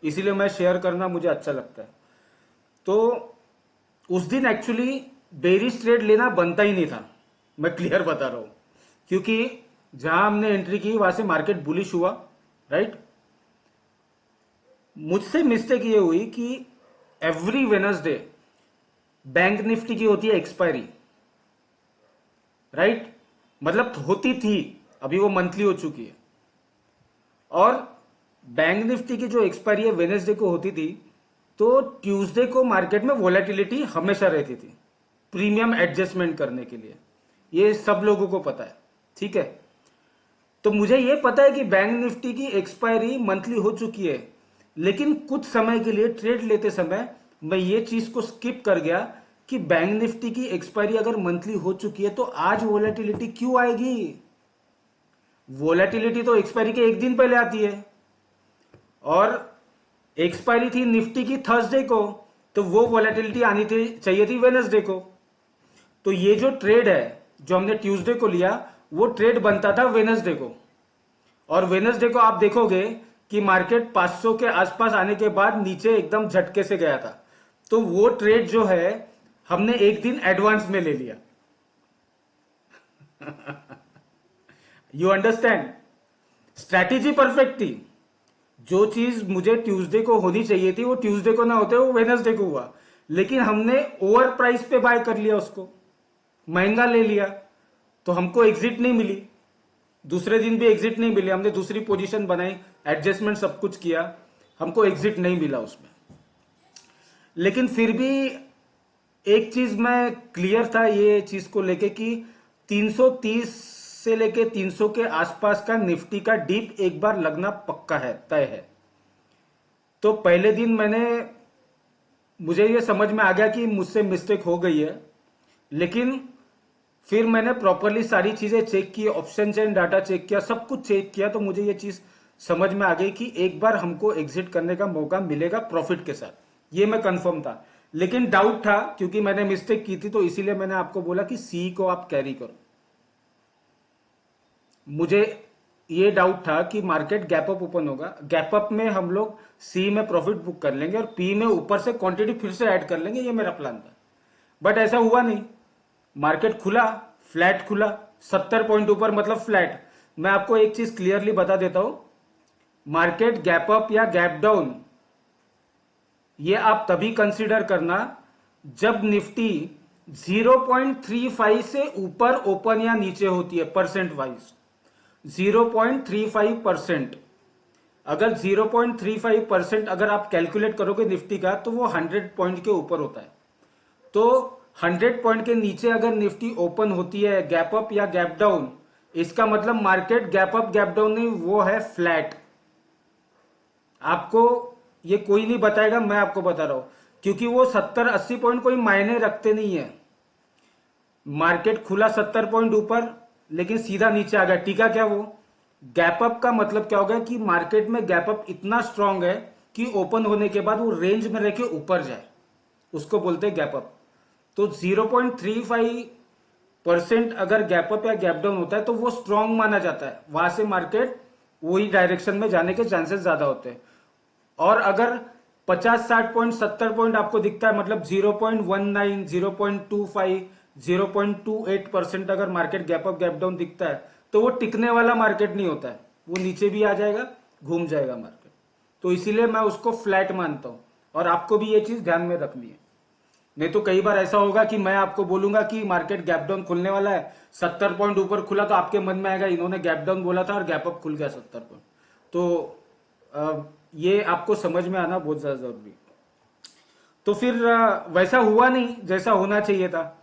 A: इसीलिए मैं शेयर करना मुझे अच्छा लगता है। तो उस दिन एक्चुअली बेरिश ट्रेड लेना बनता ही नहीं था, मैं क्लियर बता रहा हूं, क्योंकि जहां हमने एंट्री की वहां से मार्केट बुलिश हुआ, राइट। मुझसे मिस्टेक ये हुई कि एवरी वेडनेसडे बैंक निफ्टी की होती है एक्सपायरी, राइट। मतलब होती थी, अभी वो मंथली हो चुकी है, और बैंक निफ्टी की जो एक्सपायरी है वेडनेसडे को होती थी, तो ट्यूसडे को मार्केट में वोलेटिलिटी हमेशा रहती थी प्रीमियम एडजस्टमेंट करने के लिए। ये सब लोगों को पता है, ठीक है। तो मुझे ये पता है कि बैंक निफ्टी की एक्सपायरी मंथली हो चुकी है, लेकिन कुछ समय के लिए ट्रेड लेते समय मैं ये चीज को स्किप कर गया कि बैंक निफ्टी की एक्सपायरी अगर मंथली हो चुकी है तो आज वोलेटिलिटी क्यों आएगी? वोलेटिलिटी तो एक्सपायरी के एक दिन पहले आती है, और एक्सपायरी थी निफ्टी की थर्सडे को, तो वो वोलेटिलिटी आनी थी चाहिए थी वेडनेसडे को। तो ये जो ट्रेड है जो हमने ट्यूसडे को लिया, वो ट्रेड बनता था वेनसडे को, और वेनसडे को आप देखोगे कि मार्केट 500 के आसपास आने के बाद नीचे एकदम झटके से गया था। तो वो ट्रेड जो है हमने एक दिन एडवांस में ले लिया। You understand? स्ट्रैटेजी परफेक्ट थी। जो चीज मुझे ट्यूसडे को होनी चाहिए थी वो ट्यूसडे को ना होते, वो वेनसडे को हुआ, लेकिन हमने ओवर प्राइस पे बाय कर लिया, उसको महंगा ले लिया, तो हमको एग्जिट नहीं मिली। दूसरे दिन भी एग्जिट नहीं मिली, हमने दूसरी पोजीशन बनाई, एडजस्टमेंट सब कुछ किया, हमको एग्जिट नहीं मिला उसमें। लेकिन फिर भी एक चीज मैं क्लियर था ये चीज को लेके कि 330 से लेके 300 के आसपास का निफ्टी का डीप एक बार लगना पक्का है, तय है। तो पहले दिन मुझे ये समझ में आ गया कि मुझसे मिस्टेक हो गई है, लेकिन फिर मैंने प्रॉपरली सारी चीजें चेक की, ऑप्शन चेन डाटा चेक किया, सब कुछ चेक किया, तो मुझे ये चीज समझ में आ गई कि एक बार हमको एग्जिट करने का मौका मिलेगा प्रॉफिट के साथ, ये मैं कंफर्म था। लेकिन डाउट था क्योंकि मैंने मिस्टेक की थी, तो इसीलिए मैंने आपको बोला कि सी को आप कैरी करो। मुझे ये डाउट था कि मार्केट गैप अप ओपन होगा, गैप अप में हम लोग सी में प्रॉफिट बुक कर लेंगे और पी में ऊपर से क्वांटिटी फिर से ऐड कर लेंगे, ये मेरा प्लान था। बट ऐसा हुआ नहीं, मार्केट खुला, फ्लैट खुला, 70 पॉइंट ऊपर मतलब फ्लैट। मैं आपको एक चीज क्लियरली बता देता हूं, मार्केट गैप अप या गैप डाउन ये आप तभी कंसीडर करना जब निफ्टी 0.35 से ऊपर ओपन या नीचे होती है परसेंट वाइज। 0.35%, अगर 0.35% अगर आप कैलकुलेट करोगे निफ्टी का, तो वो 100 पॉइंट के ऊपर होता है। तो 100 पॉइंट के नीचे अगर निफ्टी ओपन होती है गैप अप या गैप डाउन, इसका मतलब market gap up gap down नहीं, वो है फ्लैट। आपको ये कोई नहीं बताएगा, मैं आपको बता रहा हूं, क्योंकि वो 70-80 पॉइंट कोई मायने रखते नहीं है। मार्केट खुला 70 पॉइंट ऊपर लेकिन सीधा नीचे आ गया, टीका क्या वो गैप अप का मतलब क्या होगा कि मार्केट में गैप अप इतना स्ट्रांग है कि ओपन होने के बाद वो रेंज में रह के ऊपर जाए, उसको बोलते हैं गैप अप। तो 0.35% अगर गैप अप या गैप डाउन होता है तो वो स्ट्रांग माना जाता है, वहां से मार्केट वही डायरेक्शन में जाने के चांसेस ज्यादा होते हैं। और अगर 50-60 पॉइंट 70 पॉइंट आपको दिखता है, मतलब 0.19, 0.25, 0.28% अगर market gap up gap down दिखता है, तो वो टिकने वाला मार्केट नहीं होता है, वो नीचे भी आ जाएगा, घूम जाएगा मार्केट। तो इसीलिए मैं उसको फ्लैट मानता हूं, और आपको भी ये चीज ध्यान में रखनी है। नहीं तो कई बार ऐसा होगा कि मैं आपको बोलूंगा कि मार्केट गैप डाउन खुलने वाला है, 70 पॉइंट ऊपर खुला, तो आपके मन में आएगा इन्होंने गैप डाउन बोला था और गैप अप खुल गया 70 पॉइंट। तो ये आपको समझ में आना बहुत ज्यादा जरूरी है। तो फिर वैसा हुआ नहीं जैसा होना चाहिए था,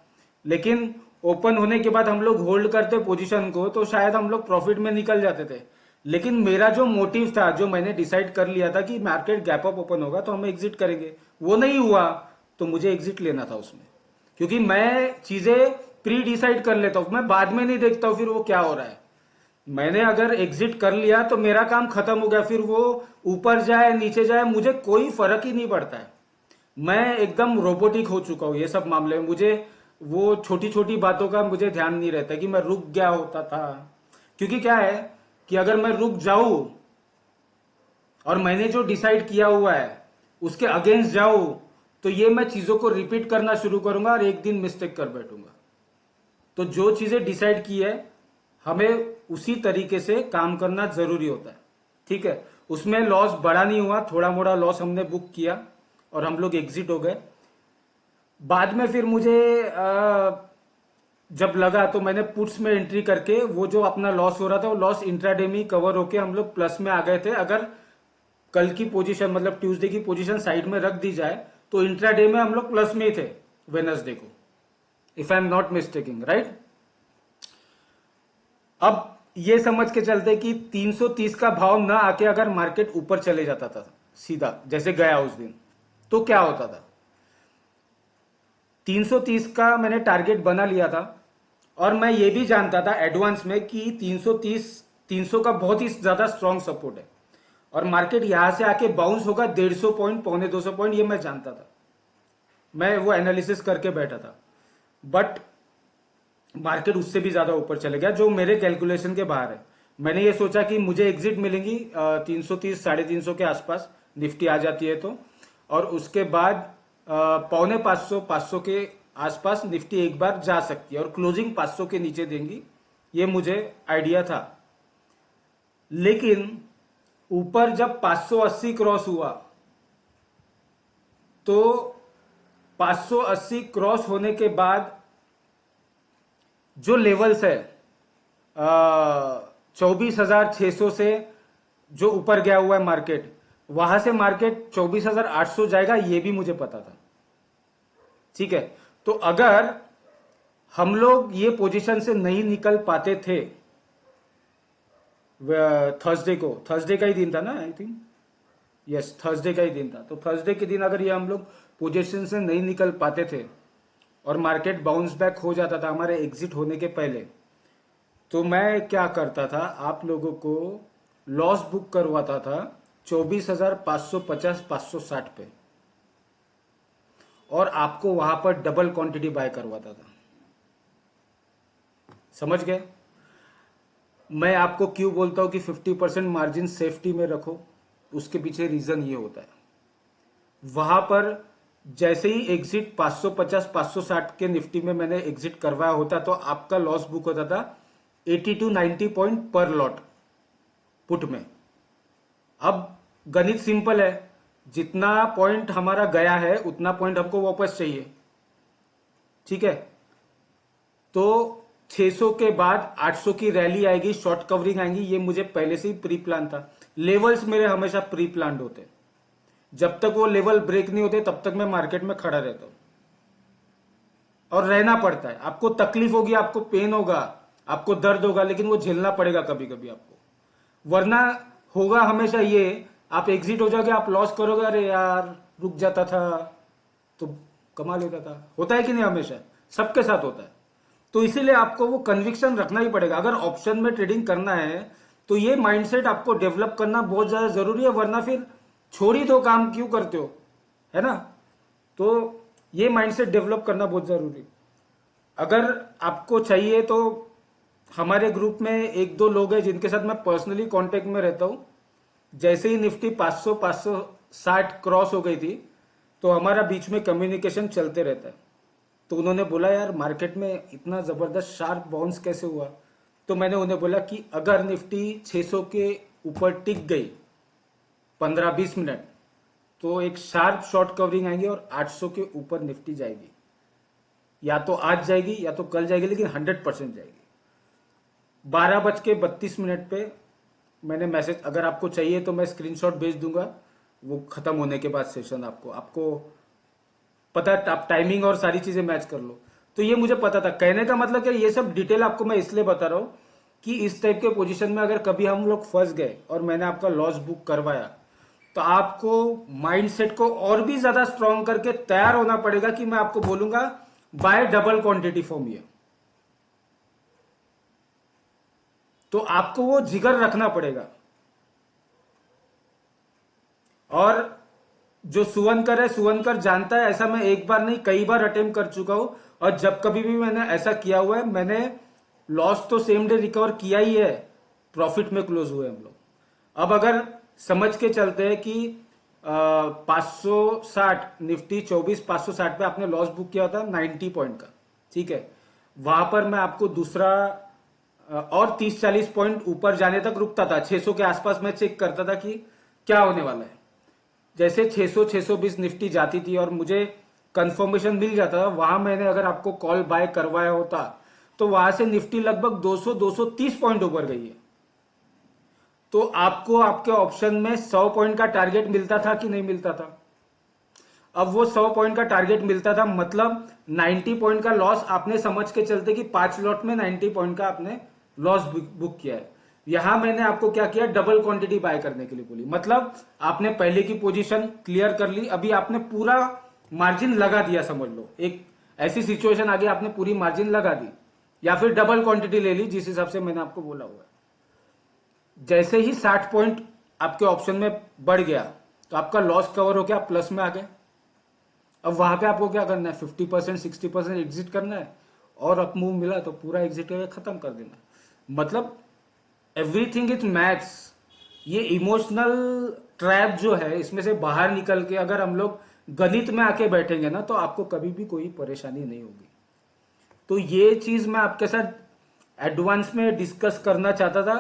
A: लेकिन ओपन होने के बाद हम लोग होल्ड करते पोजीशन को, तो शायद हम लोग प्रॉफिट में निकल जाते थे। लेकिन मेरा जो मोटिव था, जो मैंने डिसाइड कर लिया था कि मार्केट गैप अप ओपन होगा तो हम एग्जिट करेंगे, वो नहीं हुआ, तो मुझे एग्जिट लेना था उसमें। क्योंकि मैं चीजें प्री डिसाइड कर लेता हूं, मैं बाद में नहीं देखता हूं फिर वो क्या हो रहा है। मैंने अगर एग्जिट कर लिया तो मेरा काम खत्म हो गया, फिर वो ऊपर जाए नीचे जाए मुझे कोई फर्क ही नहीं पड़ता है। मैं एकदम रोबोटिक हो चुका हूं ये सब मामले में। मुझे वो छोटी छोटी बातों का मुझे ध्यान नहीं रहता कि मैं रुक गया होता था। क्योंकि क्या है कि अगर मैं रुक जाऊं और मैंने जो डिसाइड किया हुआ है उसके अगेंस्ट जाऊं, तो ये मैं चीजों को रिपीट करना शुरू करूंगा और एक दिन मिस्टेक कर बैठूंगा। तो जो चीजें डिसाइड की है हमें उसी तरीके से काम करना जरूरी होता है, ठीक है। उसमें लॉस बड़ा नहीं हुआ, थोड़ा मोड़ा लॉस हमने बुक किया और हम लोग एग्जिट हो गए। बाद में फिर मुझे जब लगा तो मैंने पुट्स में एंट्री करके वो जो अपना लॉस हो रहा था वो लॉस इंट्राडे में कवर होके हम लोग प्लस में आ गए थे। अगर कल की पोजीशन मतलब ट्यूसडे की पोजीशन साइड में रख दी जाए तो इंट्राडे में हम लोग प्लस में ही थे वेडनेसडे को, if I am not mistaking, right. अब ये समझ के चलते कि 330 का भाव ना आके अगर मार्केट ऊपर चले जाता था सीधा जैसे गया उस दिन, तो क्या होता था। 330 का मैंने टारगेट बना लिया था और मैं ये भी जानता था एडवांस में कि 300 का बहुत ही ज्यादा स्ट्रॉन्ग सपोर्ट है और मार्केट यहां से आके बाउंस होगा 150 पॉइंट, 125 पॉइंट, ये मैं जानता था। मैं वो एनालिसिस करके बैठा था। बट मार्केट उससे भी ज्यादा ऊपर चले गया, जो मेरे कैलकुलेशन के बाहर है। मैंने ये सोचा कि मुझे एग्जिट मिलेंगी 330 350 के आसपास निफ्टी आ जाती है तो, और उसके बाद पौने 500 के आसपास निफ्टी एक बार जा सकती है और क्लोजिंग 500 के नीचे देंगी, ये मुझे आइडिया था। लेकिन ऊपर जब 580 क्रॉस हुआ तो 580 क्रॉस होने के बाद जो लेवल्स है 24,600 से जो ऊपर गया हुआ है मार्केट, वहां से मार्केट 24,800 जाएगा, ये भी मुझे पता था। ठीक है, तो अगर हम लोग ये पोजीशन से नहीं निकल पाते थे, थर्सडे का ही दिन था ना, आई थिंक, यस थर्सडे का ही दिन था, तो थर्सडे के दिन अगर ये हम लोग पोजीशन से नहीं निकल पाते थे और मार्केट बाउंस बैक हो जाता था हमारे एग्जिट होने के पहले, तो मैं क्या करता था, आप लोगों को लॉस बुक करवाता था 24,550 560 पे, और आपको वहां पर डबल क्वांटिटी बाय करवाता था। समझ गए? मैं आपको क्यों बोलता हूं कि 50% मार्जिन सेफ्टी में रखो, उसके पीछे रीजन ये होता है, वहां पर जैसे ही एग्जिट 550 560 के निफ्टी में मैंने एग्जिट करवाया होता तो आपका लॉस बुक होता था 80 to 90 पॉइंट पर लॉट पुट में। अब गणित सिंपल है, जितना पॉइंट हमारा गया है उतना पॉइंट हमको वापस चाहिए। ठीक है, तो 600 के बाद 800 की रैली आएगी, शॉर्ट कवरिंग आएंगी, ये मुझे पहले से ही प्री प्लान था। लेवल्स मेरे हमेशा प्री प्लान होते, जब तक वो लेवल ब्रेक नहीं होते तब तक मैं मार्केट में खड़ा रहता हूं, और रहना पड़ता है। आपको तकलीफ होगी, आपको पेन होगा, आपको दर्द होगा, लेकिन वो झेलना पड़ेगा कभी कभी आपको, वरना होगा हमेशा ये, आप एग्जिट हो जाओगे, आप लॉस करोगे, अरे यार रुक जाता था तो कमा लेता था। होता है कि नहीं? हमेशा सबके साथ होता है। तो इसीलिए आपको वो कन्विक्शन रखना ही पड़ेगा। अगर ऑप्शन में ट्रेडिंग करना है तो ये माइंडसेट आपको डेवलप करना बहुत ज्यादा जरूरी है, वरना फिर छोड़ ही दो, काम क्यों करते हो, है ना? तो ये माइंडसेट डेवलप करना बहुत जरूरी। अगर आपको चाहिए तो हमारे ग्रुप में एक दो लोग हैं जिनके साथ मैं पर्सनली कांटेक्ट में रहता हूं। जैसे ही निफ्टी 500 560 क्रॉस हो गई थी तो हमारा बीच में कम्युनिकेशन चलते रहता है। तो उन्होंने बोला यार मार्केट में इतना जबरदस्त शार्प बाउंस कैसे हुआ? तो मैंने उन्हें बोला कि अगर निफ्टी 600 के ऊपर टिक गई 15-20 मिनट तो एक शार्प शॉर्ट कवरिंग आएंगे और 800 के ऊपर निफ्टी जाएगी, या तो आज जाएगी या तो कल जाएगी, लेकिन 100% जाएगी। 12:32 पे मैंने मैसेज, अगर आपको चाहिए तो मैं स्क्रीनशॉट भेज दूंगा वो खत्म होने के बाद सेशन, आपको पता है, आप टाइमिंग और सारी चीजें मैच कर लो। तो ये मुझे पता था। कहने का मतलब कि ये सब डिटेल आपको मैं इसलिए बता रहा हूं कि इस टाइप के पोजीशन में अगर कभी हम लोग फंस गए और मैंने आपका लॉस बुक करवाया तो आपको माइंडसेट को और भी ज्यादा स्ट्रांग करके तैयार होना पड़ेगा कि मैं आपको बोलूंगा बाय डबल क्वांटिटी फॉर्म ये। तो आपको वो जिगर रखना पड़ेगा। और जो सुवनकर है, सुवनकर जानता है, ऐसा मैं एक बार नहीं कई बार अटेम्प्ट कर चुका हूं, और जब कभी भी मैंने ऐसा किया हुआ है, मैंने लॉस तो सेम डे रिकवर किया ही है, प्रॉफिट में क्लोज हुए हम लोग। अब अगर समझ के चलते हैं कि 560 निफ्टी 24,560 पे आपने लॉस बुक किया था 90 पॉइंट का, ठीक है, वहां पर मैं आपको दूसरा और 30-40 पॉइंट ऊपर जाने तक रुकता था। 600 के आसपास मैं चेक करता था कि क्या होने वाला है। जैसे 600-620 निफ्टी जाती थी और मुझे कंफर्मेशन मिल जाता था, वहां मैंने अगर आपको कॉल बाय करवाया होता तो वहां से निफ्टी लगभग 200-230 पॉइंट ऊपर गई है। तो आपको आपके ऑप्शन में 100 पॉइंट का टारगेट मिलता था कि नहीं मिलता था? अब वो 100 पॉइंट का टारगेट मिलता था, मतलब 90 पॉइंट का लॉस आपने समझ के चलते कि 5 लॉट में 90 पॉइंट का आपने लॉस बुक किया है। यहां मैंने आपको क्या किया, डबल क्वांटिटी बाय करने के लिए बोली। मतलब आपने पहले की पोजीशन क्लियर कर ली, अभी आपने पूरा मार्जिन लगा दिया, समझ लो एक ऐसी सिचुएशन आ गई, आपने पूरी मार्जिन लगा दी, या फिर डबल क्वांटिटी ले ली, जिस हिसाब से मैंने आपको बोला हुआ है। जैसे ही 60 पॉइंट आपके ऑप्शन में बढ़ गया तो आपका लॉस कवर हो गया, प्लस में आ गए। अब वहां पे आपको क्या करना है, 50% 60% एग्जिट करना है और अप मूव मिला तो पूरा एग्जिट करके खत्म कर देना। मतलब एवरीथिंग इज मैथ्स। ये इमोशनल ट्रैप जो है, इसमें से बाहर निकल के अगर हम लोग गणित में आके बैठेंगे ना, तो आपको कभी भी कोई परेशानी नहीं होगी। तो ये चीज मैं आपके साथ एडवांस में डिस्कस करना चाहता था।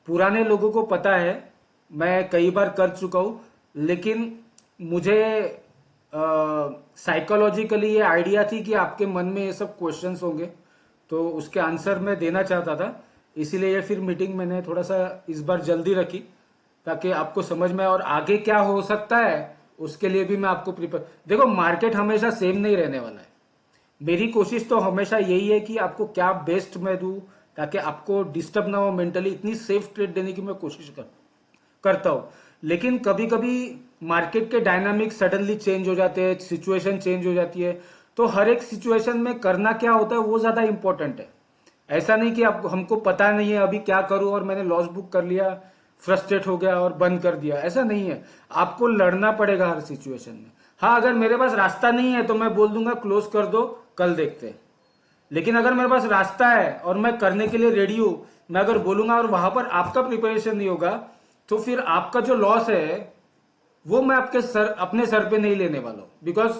A: पुराने लोगों को पता है, मैं कई बार कर चुका हूं, लेकिन मुझे साइकोलॉजिकली ये आइडिया थी कि आपके मन में ये सब क्वेश्चंस होंगे, तो उसके आंसर मैं देना चाहता था। इसीलिए ये फिर मीटिंग मैंने थोड़ा सा इस बार जल्दी रखी, ताकि आपको समझ में, और आगे क्या हो सकता है उसके लिए भी मैं आपको प्रिपेयर। देखो, मार्केट हमेशा सेम नहीं रहने वाला है। मेरी कोशिश तो हमेशा यही है कि आपको क्या बेस्ट मैं दूं, ताकि आपको डिस्टर्ब ना हो मेंटली। इतनी सेफ ट्रेड देने की मैं कोशिश करता हूं। लेकिन कभी कभी मार्केट के डायनामिक सडनली चेंज हो जाते हैं, सिचुएशन चेंज हो जाती है, तो हर एक सिचुएशन में करना क्या होता है वो ज्यादा इंपॉर्टेंट है। ऐसा नहीं कि आप हमको पता नहीं है अभी क्या करूं और मैंने लॉस बुक कर लिया, फ्रस्ट्रेट हो गया और बंद कर दिया। ऐसा नहीं है, आपको लड़ना पड़ेगा हर सिचुएशन में। हाँ, अगर मेरे पास रास्ता नहीं है तो मैं बोल दूंगा क्लोज कर दो, कल देखते हैं। लेकिन अगर मेरे पास रास्ता है और मैं करने के लिए रेडी हूं, मैं अगर बोलूंगा और वहां पर आपका प्रिपरेशन नहीं होगा, तो फिर आपका जो लॉस है वो मैं अपने सर पे नहीं लेने वाला हूं। बिकॉज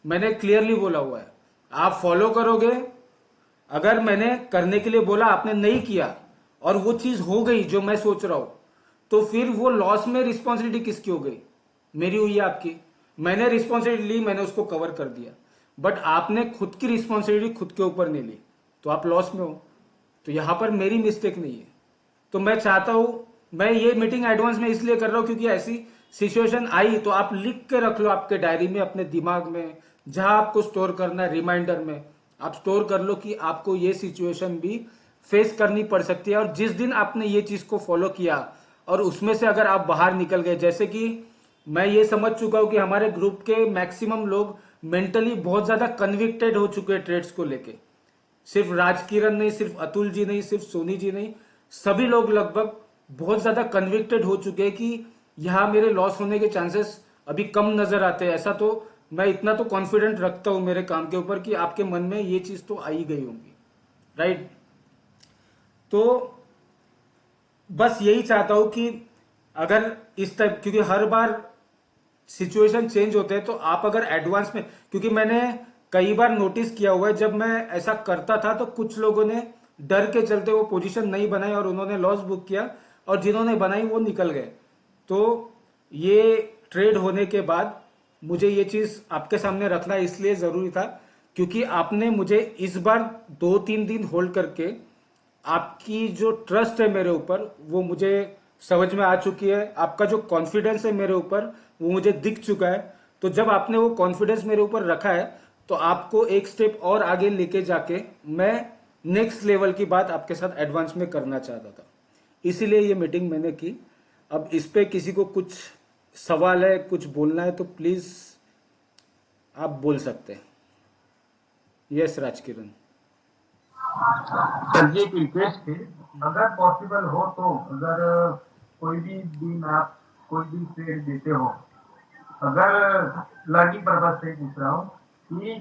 A: मैंने क्लियरली बोला हुआ है, आप फॉलो करोगे। अगर मैंने करने के लिए बोला, आपने नहीं किया और वो चीज हो गई जो मैं सोच रहा हूं, तो फिर वो लॉस में रिस्पॉन्सिबिलिटी किसकी हो गई? मेरी हुई या आपकी? मैंने रिस्पॉन्सिबिलिटी ली, मैंने उसको कवर कर दिया। बट आपने खुद की रिस्पॉन्सिबिलिटी खुद के ऊपर नहीं ली, तो आप लॉस में हो। तो यहां पर मेरी मिस्टेक नहीं है। तो मैं चाहता हूं, मैं ये मीटिंग एडवांस में इसलिए कर रहा हूं क्योंकि ऐसी सिचुएशन आई तो आप लिख के रख लो आपके डायरी में, अपने दिमाग में, जहां आपको स्टोर करना है, रिमाइंडर में आप स्टोर कर लो कि आपको ये सिचुएशन भी फेस करनी पड़ सकती है। और जिस दिन आपने ये चीज को फॉलो किया और उसमें से अगर आप बाहर निकल गए, जैसे कि मैं ये समझ चुका हूं कि हमारे ग्रुप के मैक्सिमम लोग मेंटली बहुत ज्यादा कन्विक्टेड हो चुके हैं ट्रेड्स को लेके। सिर्फ राजकिरण नहीं, सिर्फ अतुल जी नहीं, सिर्फ सोनी जी नहीं, सभी लोग लगभग बहुत ज्यादा कन्विक्टेड हो चुके हैं कि यहां मेरे लॉस होने के चांसेस अभी कम नजर आते हैं। ऐसा तो मैं इतना तो कॉन्फिडेंट रखता हूं मेरे काम के ऊपर कि आपके मन में ये चीज तो आई गई होंगी, राइट? तो बस यही चाहता हूं कि अगर इस टाइप, क्योंकि हर बार सिचुएशन चेंज होते हैं, तो आप अगर एडवांस में, क्योंकि मैंने कई बार नोटिस किया हुआ है जब मैं ऐसा करता था तो कुछ लोगों ने डर के चलते वो पोजीशन नहीं बनाई और उन्होंने लॉस बुक किया, और जिन्होंने बनाई वो निकल गए। तो ये ट्रेड होने के बाद मुझे ये चीज आपके सामने रखना इसलिए जरूरी था क्योंकि आपने मुझे इस बार 2-3 दिन होल्ड करके आपकी जो ट्रस्ट है मेरे ऊपर वो मुझे समझ में आ चुकी है। आपका जो कॉन्फिडेंस है मेरे ऊपर वो मुझे दिख चुका है। तो जब आपने वो कॉन्फिडेंस मेरे ऊपर रखा है तो आपको एक स्टेप और आगे लेके जाके मैं नेक्स्ट लेवल की बात आपके साथ एडवांस में करना चाहता था, इसीलिए ये मीटिंग मैंने की। अब इस पे किसी को कुछ सवाल है, कुछ बोलना है तो प्लीज आप बोल सकते हैं। यस राजकिरण।
B: सर जी, एक रिक्वेस्ट है, अगर पॉसिबल हो तो अगर कोई भी दिन आप कोई भी ट्रेड देते हो, अगर लर्निंग पर्पज से पूछ रहा हूँ कि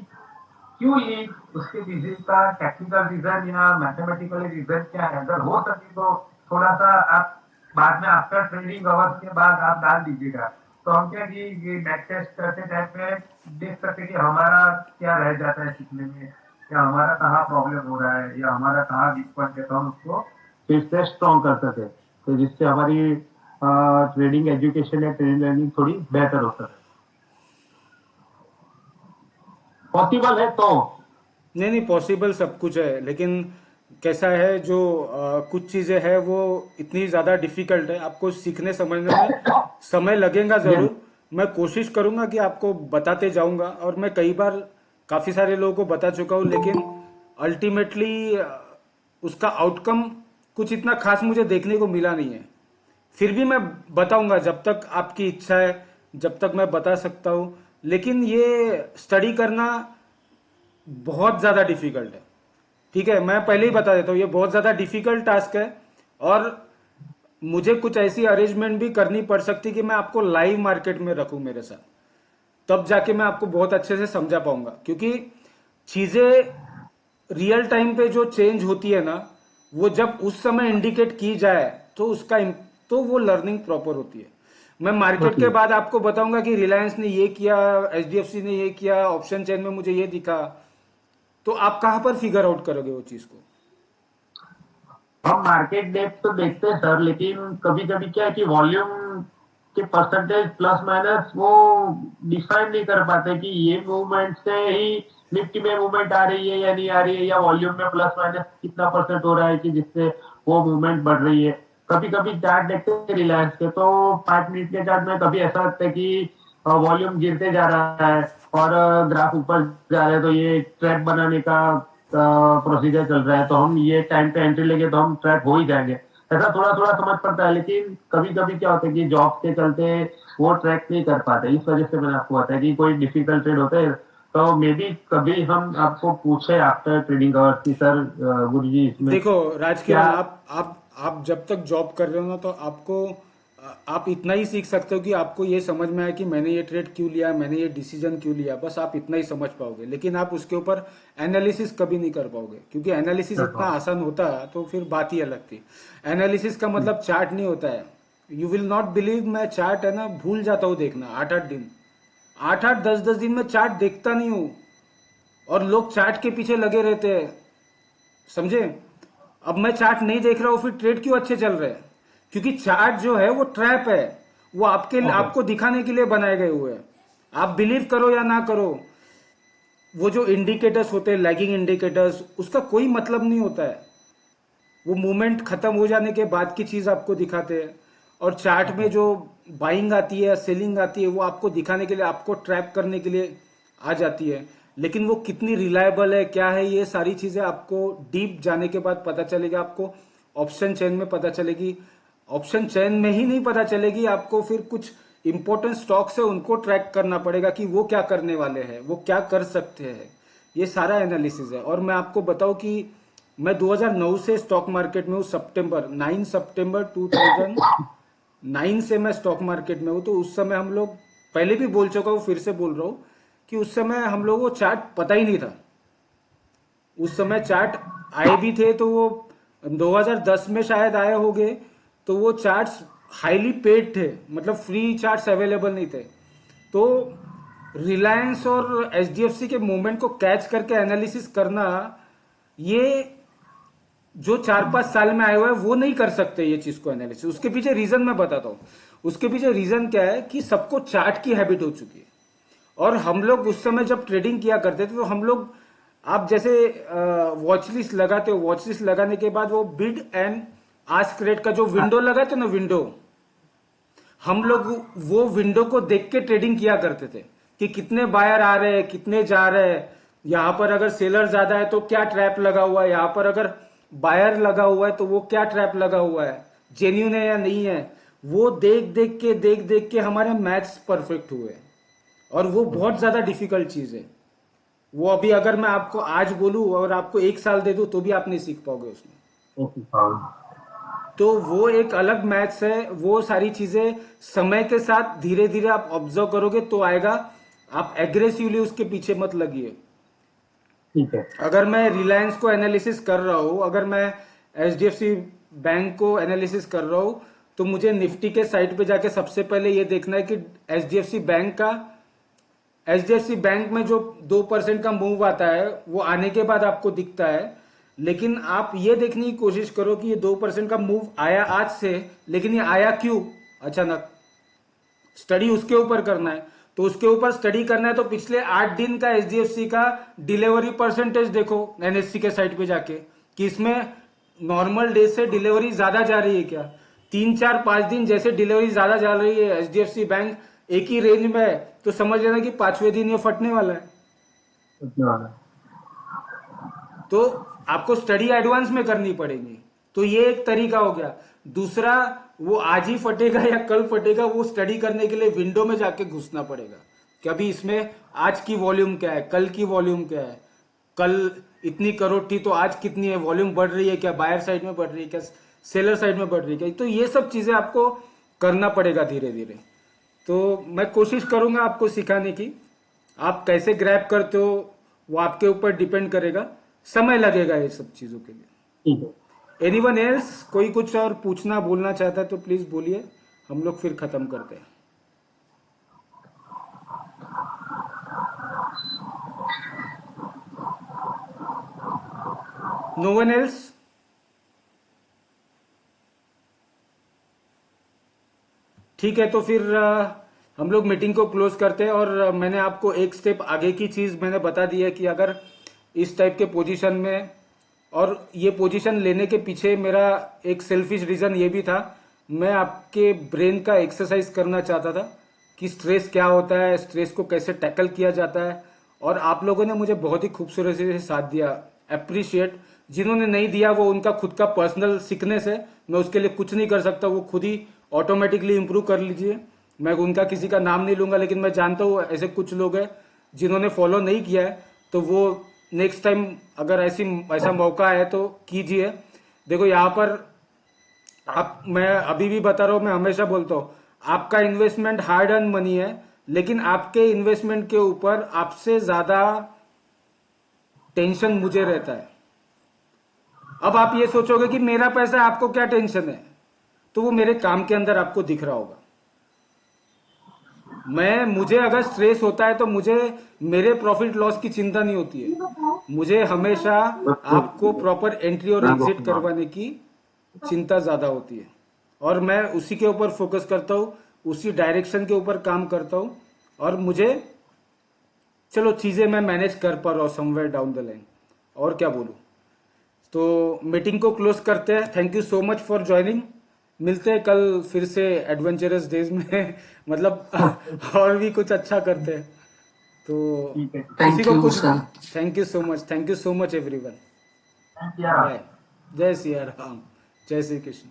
B: क्यों ये उसके पीछे का टेक्निकल रीजन या मैथमेटिकल रीजन क्या है, अगर हो सके तो थोड़ा सा आप बाद में आफ्टर ट्रेडिंग आवर्स के बाद आप डाल दीजिएगा। तो हम क्या कि ये बैक टेस्ट करते टाइम में देख सकते कि हमारा क्या रह जाता है सीखने में, या हमारा कहाँ प्रॉब्लम हो रहा है, या हमारा कहाँ वीक पॉइंट है, तो हम उसको फिर से स्ट्रॉन्ग कर सके, तो जिससे हमारी ट्रेडिंग एजुकेशन या ट्रेडिंग लर्निंग थोड़ी बेहतर हो सके। पॉसिबल है तो?
A: नहीं, पॉसिबल सब कुछ है, लेकिन कैसा है जो कुछ चीजें हैं वो इतनी ज्यादा डिफिकल्ट है, आपको सीखने समझने में समय लगेगा जरूर। मैं कोशिश करूंगा कि आपको बताते जाऊंगा, और मैं कई बार काफी सारे लोगों को बता चुका हूं, लेकिन अल्टीमेटली उसका आउटकम कुछ इतना खास मुझे देखने को मिला नहीं है। फिर भी मैं बताऊंगा जब तक आपकी इच्छा है, जब तक मैं बता सकता हूं। लेकिन ये स्टडी करना बहुत ज्यादा डिफिकल्ट है, ठीक है? मैं पहले ही बता देता हूँ, ये बहुत ज्यादा डिफिकल्ट टास्क है, और मुझे कुछ ऐसी अरेंजमेंट भी करनी पड़ सकती कि मैं आपको लाइव मार्केट में रखूं मेरे साथ, तब जाके मैं आपको बहुत अच्छे से समझा पाऊंगा। क्योंकि चीजें रियल टाइम पे जो चेंज होती है ना, वो जब उस समय इंडिकेट की जाए तो तो वो लर्निंग प्रॉपर होती है। मैं मार्केट के बाद आपको बताऊंगा कि रिलायंस ने ये किया, एचडीएफसी ने ये किया, ऑप्शन चेन में मुझे ये दिखा, तो आप कहां पर फिगर आउट करोगे वो चीज को?
B: हम मार्केट डेप्थ तो देखते हैं सर, लेकिन कभी कभी क्या है कि वॉल्यूम के परसेंटेज प्लस माइनस वो डिफाइन नहीं कर पाते कि ये मूवमेंट से ही निफ्टी में मूवमेंट आ रही है या नहीं आ रही है, या वॉल्यूम में प्लस माइनस कितना परसेंट हो रहा है कि जिससे वो मूवमेंट बढ़ रही है। कभी कभी चार्ट देखते हैं रिलायंस के, तो 5 मिनट के चार्ट में कभी ऐसा लगता है कि वॉल्यूम गिरते जा रहा है और ग्राफ ऊपर जा रहा है, तो ये ट्रैप बनाने का प्रोसीजर चल रहा है, तो हम ये टाइम पे एंट्री लेंगे तो हम ट्रैप हो ही जाएंगे। ऐसा थोड़ा थोड़ा समझ पड़ता है, लेकिन कभी कभी क्या होता है कि जॉब के चलते वो ट्रैक नहीं कर पाते। इस वजह से मैंने आपको बताया कि कोई डिफिकल्ट ट्रेड होते हैं, तो मे बी कभी हम आपको पूछे आफ्टर ट्रेडिंग आवर्स की सर गुरुजी इसमें
A: देखो राजकिरण,
B: क्या।
A: आप जब तक जॉब कर रहे हो ना, तो आप इतना ही सीख सकते हो कि आपको ये समझ में आया कि मैंने ये ट्रेड क्यों लिया, मैंने ये डिसीजन क्यों लिया, बस आप इतना ही समझ पाओगे। लेकिन आप उसके ऊपर एनालिसिस कभी नहीं कर पाओगे, क्योंकि एनालिसिस इतना आसान होता तो फिर बात ही अलग थी। एनालिसिस का मतलब चार्ट नहीं होता है। यू विल नॉट बिलीव, मैं चार्ट है ना भूल जाता हूँ देखना। 8-8 दिन, 8-8 10-10 दिन में चार्ट देखता नहीं हूँ, और लोग चार्ट के पीछे लगे रहते हैं, समझे? अब मैं चार्ट नहीं देख रहा हूं, फिर ट्रेड क्यों अच्छे चल रहे हैं? क्योंकि चार्ट जो है वो ट्रैप है, वो आपको दिखाने के लिए बनाए गए हुए हैं। आप बिलीव करो या ना करो, वो जो इंडिकेटर्स होते हैं, लैगिंग इंडिकेटर्स, उसका कोई मतलब नहीं होता है। वो मूवमेंट खत्म हो जाने के बाद की चीज आपको दिखाते हैं। और चार्ट में जो बाइंग आती है, सेलिंग आती है, वो आपको दिखाने के लिए, आपको ट्रैप करने के लिए आ जाती है। लेकिन वो कितनी रिलायबल है, क्या है, ये सारी चीजें आपको डीप जाने के बाद पता चलेगी। आपको ऑप्शन चेन में पता चलेगी। ऑप्शन चेन में ही नहीं पता चलेगी, आपको फिर कुछ इंपॉर्टेंट स्टॉक्स है उनको ट्रैक करना पड़ेगा कि वो क्या करने वाले हैं, वो क्या कर सकते हैं। ये सारा एनालिसिस है। और मैं आपको बताऊं कि मैं 2009 से स्टॉक मार्केट में हूँ। 9 सितंबर 2009 से मैं स्टॉक मार्केट में हूँ। तो उस समय हम लोग, पहले भी बोल चुका हूँ, फिर से बोल रहा हूँ कि उस समय हम लोगों को चार्ट पता ही नहीं था। उस समय चार्ट आए भी थे तो वो 2010 में शायद आए होंगे, तो वो चार्ट्स हाईली पेड थे, मतलब फ्री चार्ट्स अवेलेबल नहीं थे। तो रिलायंस और एचडीएफसी के मूवमेंट को कैच करके एनालिसिस करना, ये जो 4-5 साल में आए हुए हैं वो नहीं कर सकते ये चीज को एनालिसिस। उसके पीछे रीजन मैं बताता हूँ। उसके पीछे रीजन क्या है कि सबको चार्ट की हैबिट हो चुकी है। और हम लोग उस समय जब ट्रेडिंग किया करते थे, तो हम लोग, आप जैसे वॉच लिस्ट लगाते हो, वॉच लिस्ट लगाने के बाद वो बिड एंड आस्क रेट का जो विंडो लगाते ना, विंडो, हम लोग वो विंडो को देख के ट्रेडिंग किया करते थे कि कितने बायर आ रहे हैं, कितने जा रहे हैं। यहां पर अगर सेलर ज्यादा है तो क्या ट्रैप लगा हुआ है, यहां पर अगर बायर लगा हुआ है तो वो क्या ट्रैप लगा हुआ है, जेन्यून है या नहीं है। वो देख देख के हमारे मैथ्स परफेक्ट हुए। और वो बहुत ज्यादा डिफिकल्ट चीज है। वो अभी अगर मैं आपको आज बोलूं और आपको 1 साल दे दूं तो भी आप नहीं सीख पाओगे उसमें। तो वो एक अलग मैथ्स है। वो सारी चीजें समय के साथ धीरे धीरे आप ऑब्जर्व करोगे तो आएगा। आप एग्रेसिवली उसके पीछे मत लगिए।
B: ठीक है।
A: अगर मैं रिलायंस को एनालिसिस कर रहा हूं, अगर मैं एचडीएफसी बैंक को एनालिसिस कर रहा हूं, तो मुझे निफ्टी के साइट पे जाके सबसे पहले ये देखना है कि एचडीएफसी बैंक में जो 2% का मूव आता है वो आने के बाद आपको दिखता है। लेकिन आप ये देखने की कोशिश करो कि ये 2% का मूव आया आज से, लेकिन ये आया क्यों अचानक। स्टडी उसके ऊपर करना है। तो उसके ऊपर स्टडी करना है तो पिछले 8 दिन का एचडीएफसी का डिलीवरी परसेंटेज देखो एनएससी के साइट पे जाके, कि इसमें नॉर्मल डे से डिलीवरी ज्यादा जा रही है क्या। 3-4-5 दिन जैसे डिलीवरी ज्यादा जा रही है, एचडीएफसी बैंक एक ही रेंज में है, तो समझ लेना कि 5वें दिन ये फटने वाला है। तो आपको स्टडी एडवांस में करनी पड़ेगी। तो ये एक तरीका हो गया। दूसरा, वो आज ही फटेगा या कल फटेगा, वो स्टडी करने के लिए विंडो में जाके घुसना पड़ेगा कि अभी इसमें आज की वॉल्यूम क्या है, कल की वॉल्यूम क्या है। कल इतनी करोड़ थी तो आज कितनी है, वॉल्यूम बढ़ रही है क्या, बायर साइड में बढ़ रही है क्या, सेलर साइड में बढ़ रही है क्या। तो ये सब चीजें आपको करना पड़ेगा धीरे धीरे। तो मैं कोशिश करूंगा आपको सिखाने की। आप कैसे ग्रैब करते हो वो आपके ऊपर डिपेंड करेगा। समय लगेगा ये सब चीजों के लिए।
B: ठीक है।
A: एनीवन एल्स, कोई कुछ और पूछना बोलना चाहता है तो प्लीज बोलिए, हम लोग फिर खत्म करते हैं। No one else? ठीक है, तो फिर हम लोग मीटिंग को क्लोज करते हैं। और मैंने आपको एक स्टेप आगे की चीज मैंने बता दी है कि अगर इस टाइप के पोजीशन में, और ये पोजीशन लेने के पीछे मेरा एक सेल्फिश रीजन ये भी था, मैं आपके ब्रेन का एक्सरसाइज करना चाहता था कि स्ट्रेस क्या होता है, स्ट्रेस को कैसे टैकल किया जाता है। और आप लोगों ने मुझे बहुत ही खूबसूरती से साथ दिया, अप्रिशिएट। जिन्होंने नहीं दिया वो उनका खुद का पर्सनल सिकनेस है, मैं उसके लिए कुछ नहीं कर सकता, वो खुद ही ऑटोमेटिकली इंप्रूव कर लीजिए। मैं उनका किसी का नाम नहीं लूंगा, लेकिन मैं जानता हूँ ऐसे कुछ लोग हैं जिन्होंने फॉलो नहीं किया है, तो वो नेक्स्ट टाइम अगर ऐसा मौका है तो कीजिए। देखो यहाँ पर मैं अभी भी बता रहा हूँ, मैं हमेशा बोलता हूँ, आपका इन्वेस्टमेंट हार्ड अर्न मनी है, लेकिन आपके इन्वेस्टमेंट के ऊपर आपसे ज्यादा टेंशन मुझे रहता है। अब आप ये सोचोगे कि मेरा पैसा, आपको क्या टेंशन है, तो वो मेरे काम के अंदर आपको दिख रहा होगा। मुझे अगर स्ट्रेस होता है तो मुझे मेरे प्रॉफिट लॉस की चिंता नहीं होती है, मुझे हमेशा आपको प्रॉपर एंट्री और एग्जिट करवाने की चिंता ज्यादा होती है। और मैं उसी के ऊपर फोकस करता हूँ, उसी डायरेक्शन के ऊपर काम करता हूँ। और मुझे, चलो चीजें मैं मैनेज कर पा रहा हूँ समवेयर डाउन द लाइन, और क्या बोलूं। तो मीटिंग को क्लोज करते हैं। Thank you so much for joining. मिलते हैं कल फिर से एडवेंचरस डेज में मतलब और भी कुछ अच्छा करते हैं। तो
B: ठीक है।
A: किसी
D: थैंक
A: को
D: यू
A: कुछ,
D: sir.
A: Thank you so much everyone.
B: Thank you.
A: Bye. जय सिया राम, जय श्री कृष्ण।